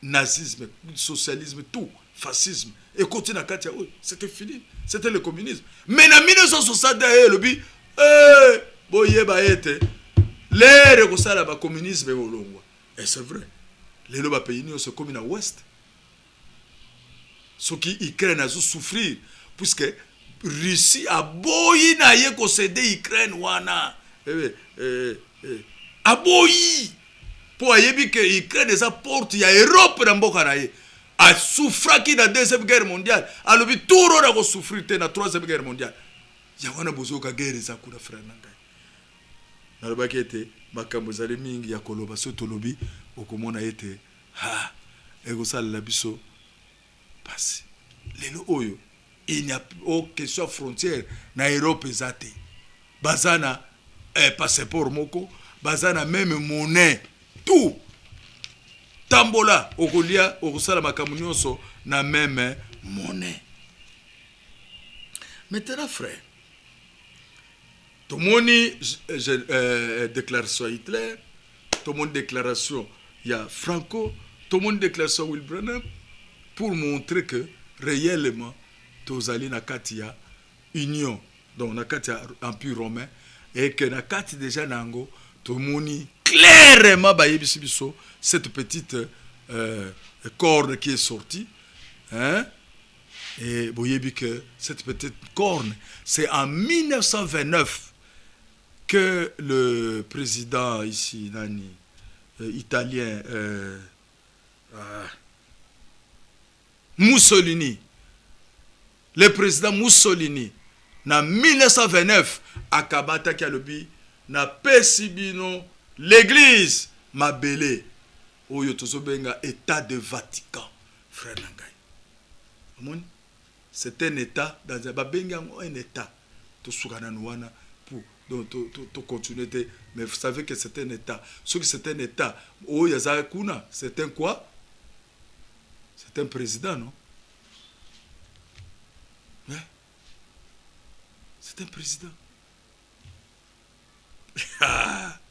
nazisme, socialisme, tout, fascisme, et continue à Katia, c'était fini, c'était le communisme. Mais en 1960, le but, boye ba ete, l'air que ça le communisme est au long. Et c'est vrai, les lois pays se communent à l'ouest. Ceux qui Ukraine a souffrir, puisque Russie a boyi na ye ko cédé Ukraine wana, a boyi. Pour ayebi que Ukraine eza porte ya Europe na mboka na ye a souffraki na deuxième guerre mondiale alobi turo na ko souffrir te na troisième guerre mondiale ya wana bozoka guerre eza kuna frère na ngai na lobaki ete makambo ezali mingi ya koloba so tolobi okomona ete ha ekosalela biso pasi lelo oyo il n'y a aucune question frontière na Europe eza te bazana passeport moko bazana même monnaie tout tambola okolia okosala makambo nyonso na même monnaie. Maintenant frère tomoni déclaration Hitler, tomoni déclaration ya Franco, tomoni déclaration Will Branham pour montrer que réellement tozali na kati ya union donc na kati ya empire romain et que na kati déjà nango tomoni clairement cette petite corne qui est sortie, hein? Et vous voyez que cette petite corne, c'est en 1929 que le président ici, Nani, italien, Mussolini, le président Mussolini, en 1929, à Kabata Kialobi, na Pesibino, l'église Mabele, oyo tozobenga état de Vatican, frère Nangai. C'est un état, dans un état, tout pour continuer, mais vous savez que c'est un état. Ce que c'est un état, c'est un quoi? C'est un président, non? Ouais. C'est un président.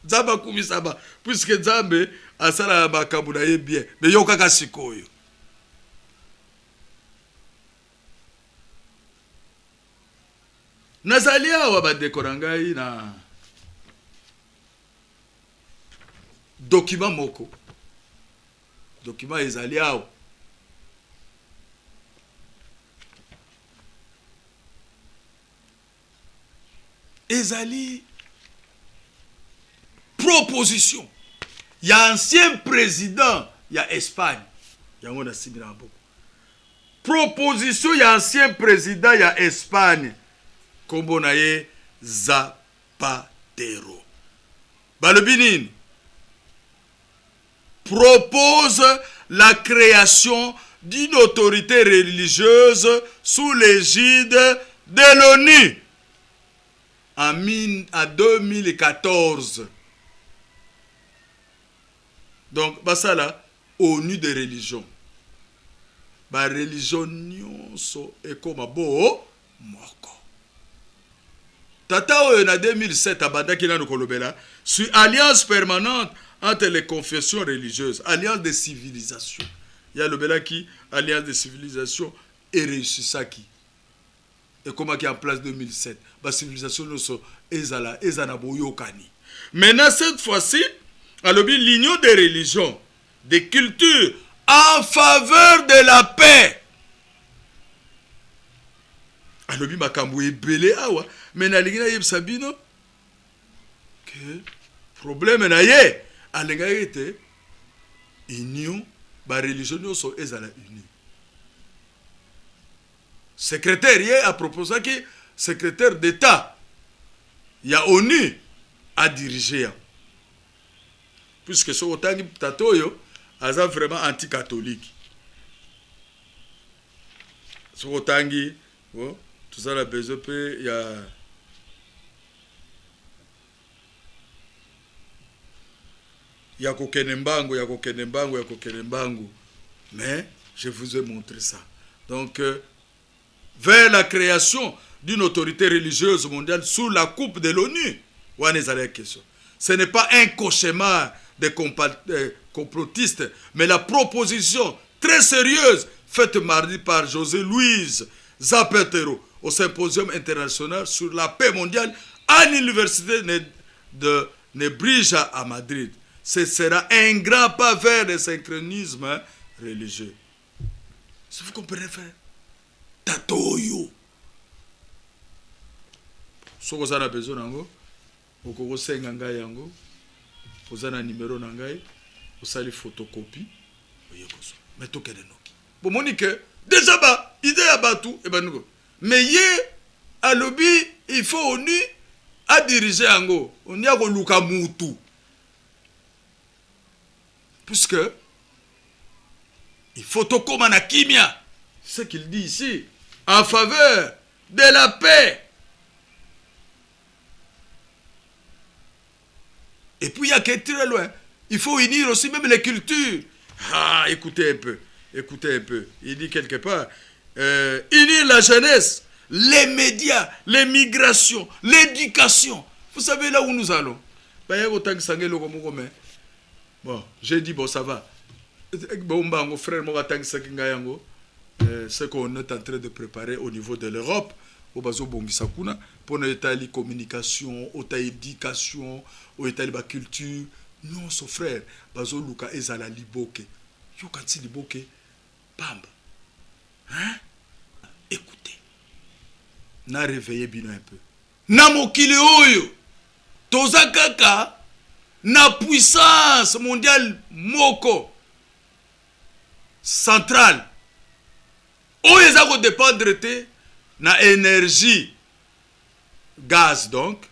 Zamba kumisaba puisque Nzambe asala makambo na ye bien mais yo kaka sikoyo nazali awa bandeko na ngai na document moko document ezali awa ezali proposition. Il y a ancien président, il y a Espagne. Il y a un proposition, il y a ancien président, il y a Espagne. Kombonaye Zapatero. Balobinin propose la création d'une autorité religieuse sous l'égide de l'ONU en 2014. Donc, basala, ONU de religion. Ba religion nyonso ekoma bo moko. Tata oyo na 2007 abandaki na kolobela sur alliance permanente entre les confessions religieuses, alliance de civilisation. Ya lobela ki alliance de civilisation et réussissaki. Et comment qui en place 2007, ba civilisation nyonso ezana boyokani. Maintenant cette fois-ci alors, l'union des religions, des cultures, en faveur de la paix. Alors, makambo ebele awa, mais na lingina yeb sabino que problème na ye, alenga ete union ba religion so ezala unie. Secrétaire hier a proposé que secrétaire d'État, il y a ONU à diriger. Puisque ce otangi tatoyo aza vraiment anti-catholique. Ce otangi, tout ça la BZP, il y a kokenembango, mais je vous ai montré ça. Donc, vers la création d'une autorité religieuse mondiale sous la coupe de l'ONU, on est à la question. Ce n'est pas un cauchemar des complotistes, mais la proposition très sérieuse faite mardi par José Luis Zapatero au Symposium international sur la paix mondiale à l'université de Nebrija à Madrid. Ce sera un grand pas vers le synchronisme religieux. Si vous comprenez, frère, tatoyo. Si vous avez besoin d'ango, vous pouvez senga ngai yango, vous avez un numéro nangai, vous avez photocopie, mais tout est noki. Bon, Monique, déjà bah, idée à batu et ben nous. Mais yé à lobby, il faut on à diriger ango, on y a luka mutu. Puisque il faut tout comme en kimia, ce qu'il dit ici, en faveur de la paix. Et puis il y a qui est très loin. Il faut unir aussi même les cultures. Ah, écoutez un peu, écoutez un peu. Il dit quelque part, unir la jeunesse, les médias, les migrations, l'éducation. Vous savez là où nous allons. Bon, j'ai dit, bon, ça va. Bon, frère, ce qu'on est en train de préparer au niveau de l'Europe, pour la communication, pour l'éducation, pour la culture. Non, son frère, bazo luka ezala liboke. Yo kanti liboke, bamba. Hein? Écoutez. Na réveillé bino un peu. Na mokili oyo. Toza kaka. Na puissance mondiale moko. Centrale. Oyo ezako dépendre te. Na énergie. Gaz donc.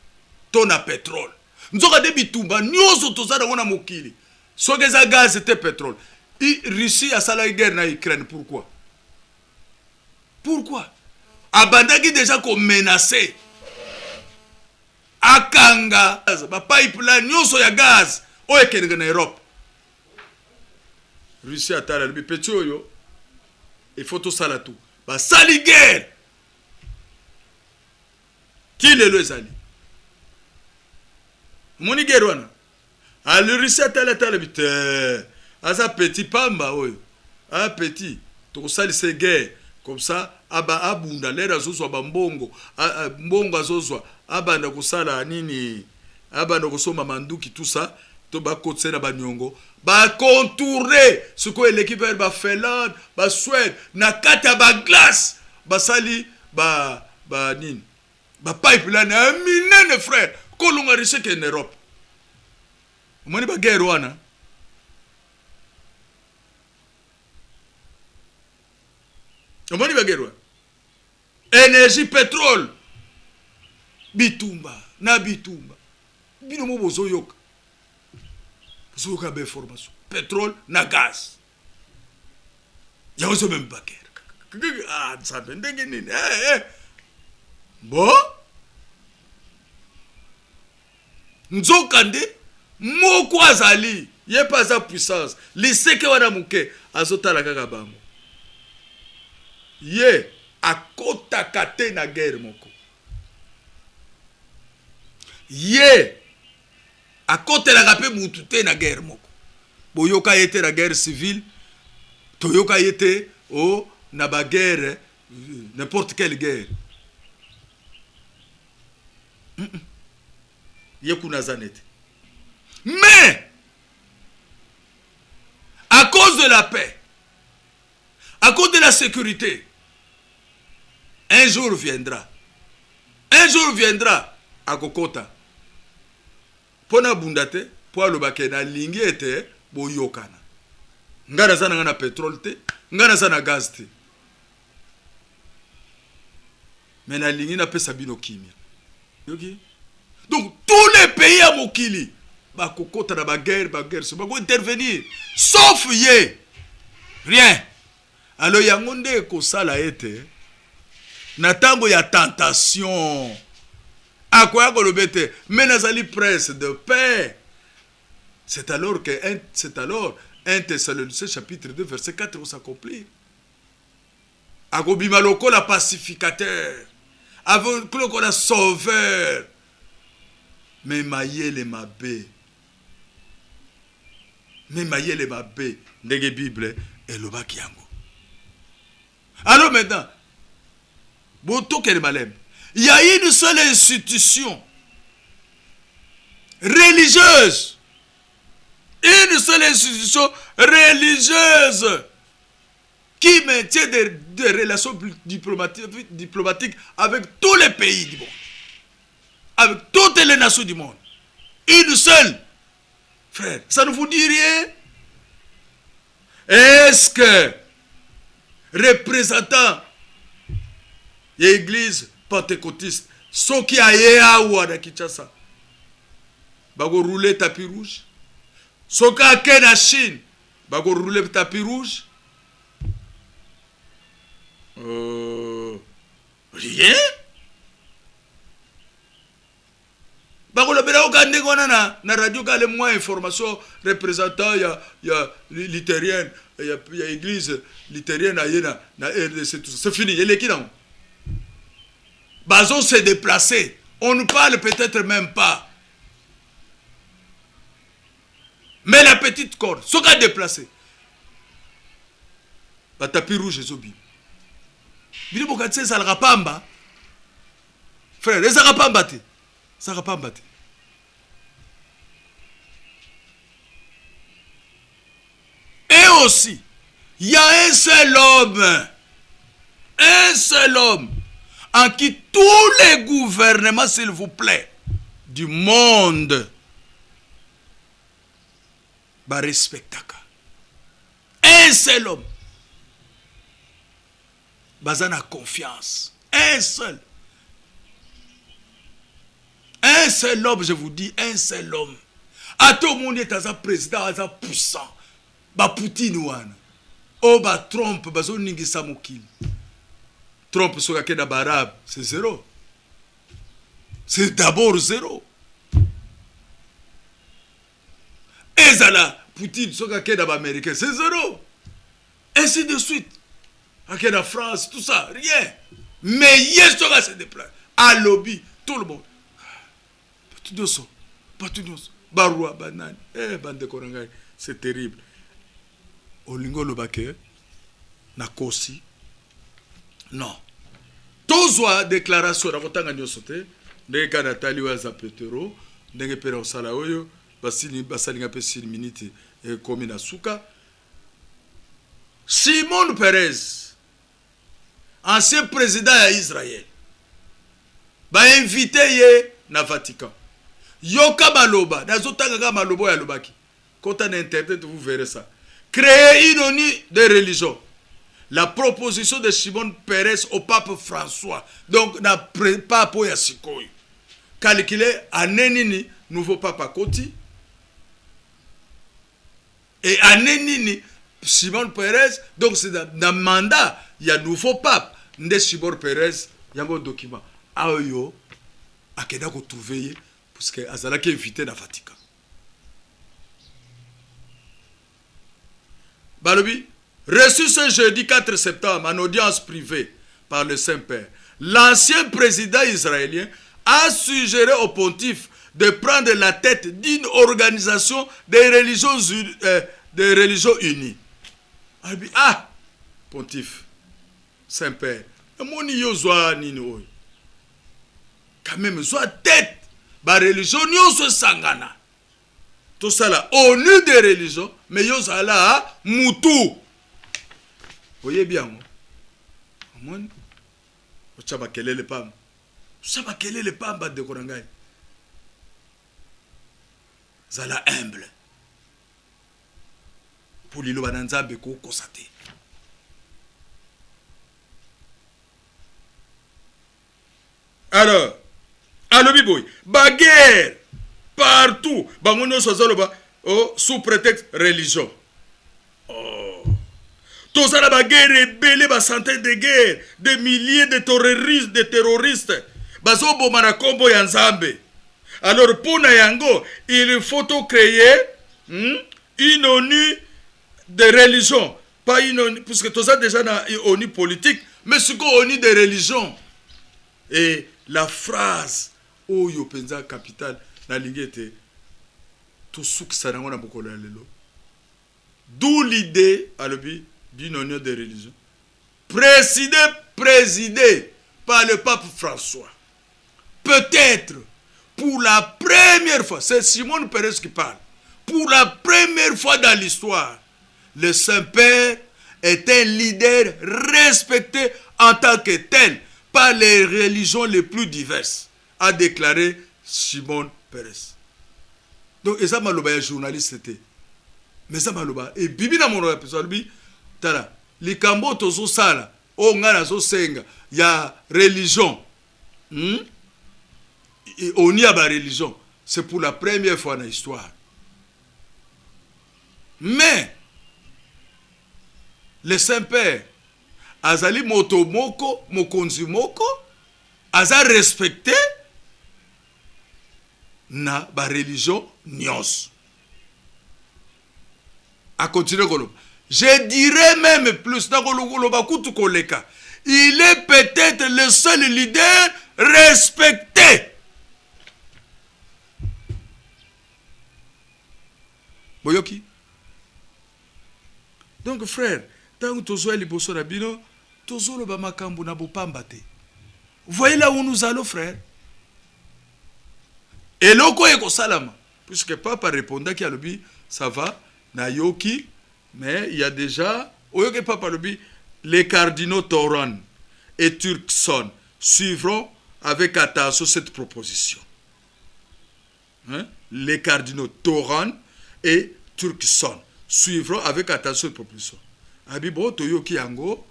To na pétrole. Nzoka de bitumba nyoso tozana wana mokili. Sogeza gaz et pétrole. Russie a sala guerre na Ukraine, pourquoi? Pourquoi? Abandaki déjà qu'on menacé. Akanga ba pipeline nyoso ya gaz oyo ekende na Europe. Russie atala le petit oyo. Il faut tout ça là tout. Ba sali guerre. Qui le zali? Moni gerwana ali riseta la talabite asa petit pamba oyo a petit to sali se guerre comme ça aba abunda lera zozwa bambongo mbongo azozwa abanda kusala nini abanda kusoma manduki tout ça to ba kotse na banyongo ba contourner ce que l'équipe ba Finlande ba Suède na kata ba glace ba sali ba nini ba pipeline a minene frère kolunga riseke en Europe. Moni ba guerre wana. Moni ba guerre wana. Énergie pétrole. Bitumba, na bitumba. Bino mo bozo yoka. Bozo yoka be formation. Pétrole na gaz. Ya ozo même ba guerre. Ah, ça ndenge nini. Bon? Nzokande moko azali ye pas sa puissance liseke wana muke azotala kaka bango ye akotaka te na guerre moko ye akotelaka pe mutu te na guerre moko boyoka yete na guerre civile toyoka yete o na ba guerre n'importe quelle guerre Yekuna zanete. Mais à cause de la paix, à cause de la sécurité, un jour viendra à Kokota pona bundate po alobake na lingi ete boyokana ngana sana na pétrole te ngana sana gaz te mais na lingi na pesa bino kimia yoki. Donc tous les pays à Mokili, bah kokota na ba guerre, c'est pas intervenir, sauf yé, rien. Alors yangonde ko sala ete, na tango ya tentation, à quoi ko lobete, mais nazali presse de paix. C'est alors 1 Thessaloniciens chapitre 2 verset 4 va s'accomplir. Agobima loko la pacificateur, avant que la sauveur. Mais mayele mabe. Mais mayele mabe. Ndege Bible et le bakiango. Alors maintenant, il y a une seule institution religieuse. Une seule institution religieuse qui maintient des relations diplomatiques avec tous les pays du monde. Avec toutes les nations du monde. Une seule. Frère, ça ne vous dit rien? Est-ce que représentant de l'église pentecôtiste, ceux qui aillent à Ouada Kinshasa, bago rouler tapis rouge? Ceux qui aillent en Chine, bago rouler tapis rouge? Rien? Bago le bela okande kona na radio kale moins information représentant ya luthérienne, ya église luthérienne ayena na RDC tout ça. C'est fini, il est qui non? Bazon s'est déplacé. On ne parle peut-être même pas. Mais la petite corde, ce qu'a déplacé. Ba tapis rouge zobi. Bili bokatse ça le rapamba. Frère, ça rapamba te. Ça rapamba te. Et aussi, il y a un seul homme, en qui tous les gouvernements, s'il vous plaît, du monde, va respecter. Un seul homme, basé na confiance. Un seul homme, je vous dis, un seul homme. À tout le monde est un président, un puissant. Ba Poutine wana. O ba Trump, bazo ningisa mokili. Trump soka kena barabe, c'est zéro. C'est d'abord zéro. Ezala, Poutine soka kena ba américain, c'est zéro. Ainsi de suite. Akena France, tout ça, rien. Mais yes soka se déplace. À lobby, tout le monde. Pas tout ça. Barua, banane. Bande korangai, c'est terrible. Olingo lobake na kosi non tozwa déclaration na kotanga nyoso te ndenge kana tali wa za petero ndenge pera osala oyo basalinga pe 6 minutes e komi na suka. Shimon Peres, ancien président ya Israël, ba invité ye na Vatican. Yoka maloba nazotanga ka malobo ya lobaki kota na internet, vous verrez ça. Créer une ONU de religion. La proposition de Shimon Peres au pape François. Donc, na pape Yasikoy. Calculé anenini nouveau pape à Koti. Et anenini Shimon Peres. Donc, c'est dans le mandat. Il y a nouveau pape. Nde Shimon Peres. Il y a un document. Aoyo. Akeda ko trouver. Parce que Azala qui est invité dans Vatican. Balobi, reçu ce jeudi 4 septembre en audience privée par le Saint-Père, l'ancien président israélien a suggéré au pontife de prendre la tête d'une organisation des religions unies. Ah, pontife, Saint-Père, quand même, soit tête, la religion, nous sommes sangana. Tout ça là, ONU des religions, mais yo ça là, Moutou. Voyez bien, moi. Tu sais pas quel est le pam. Tu sais pas quel est le pam de Korangay. Ça là humble. Pour l'île Bananza Beko Kosate. Alors, Biboy, baguerre. Partout, sous prétexte religion. Oh. Tout ça, la guerre rebelle, des centaines de guerres, des milliers de terroristes. Alors, pour Nayango, il faut créer une ONU de religion. Pas une ONU, puisque tout ça déjà une ONU politique, mais c'est une ONU de religion. Et la phrase, oh, yo penza capital. na lingete tout souk sanango na bokolo lelo. D'où l'idée d'une union des religions présidée par le pape François. Peut-être pour la première fois, c'est Simon Pérez qui parle, pour la première fois dans l'histoire, le Saint-Père est un leader respecté en tant que tel par les religions les plus diverses, a déclaré Simon Pérez. Donc, et ça, un journaliste, c'était. Mais ça, et Bibi na mon épisode, tala, les cambo tozo sala, o ngana zo senga, ya religion. On y a la religion. C'est pour la première fois dans l'histoire. Mais, le Saint-Père, azali moto moko, mokonzi moko, aza respecté na ba religion nyos. A continuer koloba. Je dirais même plus, il est peut-être le seul leader respecté. Boyoki. Donc frère, tant que tu as liboso na bino, tozo lo ba makambu na bopamba te. Voyez là où nous allons, frère. Et loko eko salama, puisque papa répondait qu'il a le bi, ça va, na yoki, mais il y a déjà, oyoke papa le bi, les cardinaux Toran et Turkson suivront avec attention cette proposition. Hein? Les cardinaux Toran et Turkson suivront avec attention cette proposition. Bon, Toyoki Yango,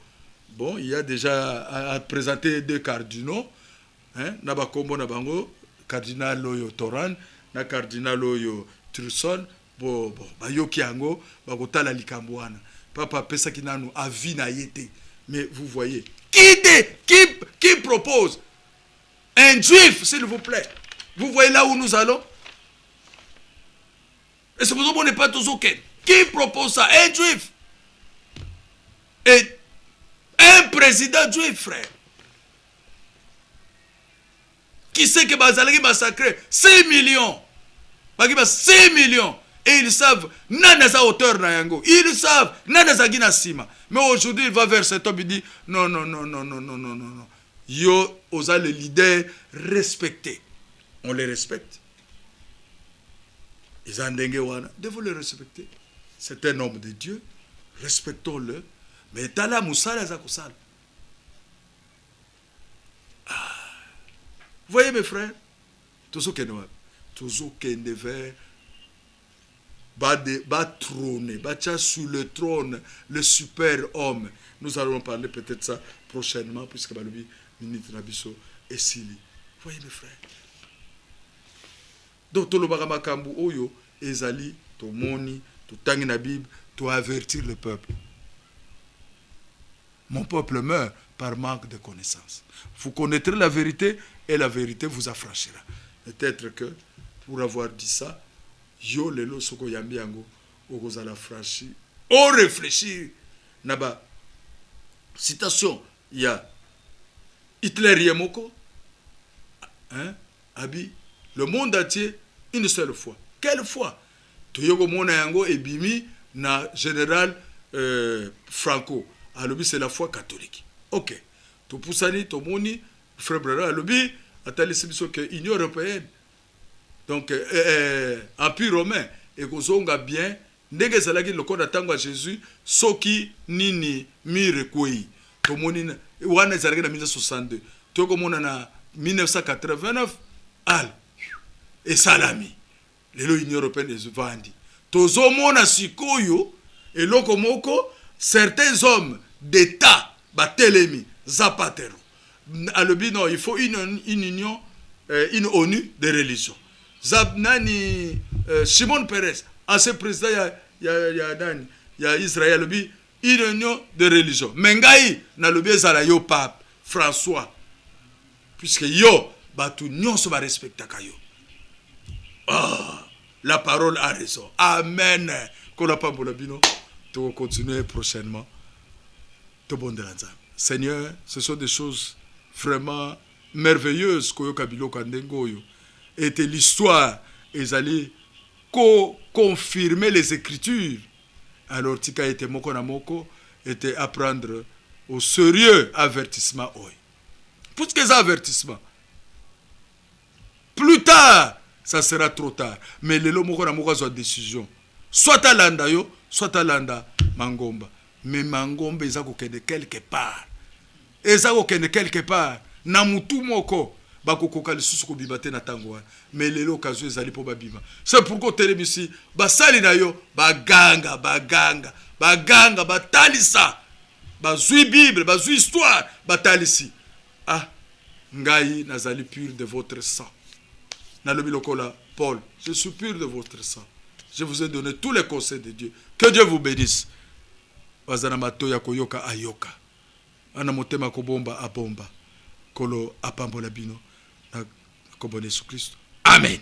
bon, il y a déjà à présenter deux cardinaux, hein, Nabakombo Nabango, cardinal Loyo Toran, na cardinal Loyo Turkson, bon, Bayoki Yango, Bagotala Likambouana. Papa Pesa qui n'a nous avis na yété. Mais vous voyez, qui propose un juif, s'il vous plaît. Vous voyez là où nous allons? Et c'est pour ça qu'on n'est pas tous OK. Qui propose ça? Un juif. Et un président juif, frère. Qui sait que Bazalaki massacré 6 millions. 6 millions. Et ils savent, nanaza hauteur na yango. Ils savent, nanaza gina sima. Mais aujourd'hui, il va vers cet homme, il dit, non. Yo, osa le leader respecté. On les respecte. Ils ont dengue wana. Devons le respecter. C'est un homme de Dieu. Respectons-le. Mais tala musala za kusala. Voyez mes frères, tous kende vers va trôner, va sur le trône, le super homme. Nous allons parler peut-être ça prochainement, puisque Balobi, Minute Nabiso et Sili. Voyez mes frères. Donc, tout le Bagamakambu Oyo, Ezali, to moni, to tangi na Bible, to avertir le peuple. Mon peuple meurt par manque de connaissance. Vous connaîtrez la vérité et la vérité vous affranchira. Peut-être que, pour avoir dit ça, yo lelo soko yambiango, okozala franchi, on réfléchit. Naba, citation, il y a Hitler Yemoko, hein, Abi, le monde entier, une seule fois. Quelle fois? Toyogo mona yango et bimi na général Franco. Alobi c'est la foi catholique. Ok. To poussani, to moni, frère Brera alobi, atali sibiso que Union européenne. Donc Empire romain et kozonga bien ndenge zalaki lokola tango à Jésus soki nini mire kwei. To moni wana zalaki na 1962. Toko mona na 1989 al et salami. L'Union européenne est vendue. Tozo mona sikoyo et lokomoko certains hommes d'État, Batelemi, Zapatero. Alobi non, il faut une union, une ONU de religion. Zabnani, Simon Pérez, ancien président, il y a Israël, alobi, une union de religion. Mengaï, nalobi zala yo pape, François. Puisque yo, batu nyonso ba respecta kayo. La parole a raison. Amen. Qu'on n'a pas bolabino, tu vas continuer prochainement. Seigneur, ce sont des choses vraiment merveilleuses. était l'histoire ils allaient confirmer les écritures. Alors tika était moko na moko était à prendre au sérieux avertissement. Pour que ça avertissement plus tard ça sera trop tard, mais lelo moko na moko a décision soit à landa yo soit à landa mangomba, mais mangomba eza kokende quelque part, eza kokende quelque part na mutu moko bakokoka lisusu kobima te na tango wana, mais lelo occasion ezali po babima. C'est pourquoi telemisi basali na yo baganga batalisa bazui Bible bazui histoire batalisi. Ngai nazali pur de votre sang. Nalobi lokola Paul, je suis pur de votre sang. Je vous ai donné tous les conseils de Dieu. Que Dieu vous bénisse. Wazana matoya koyoka ayoka. Ana motema kobomba abomba. Kolo apambola bino. Na kobone Yesu Kristo. Amen.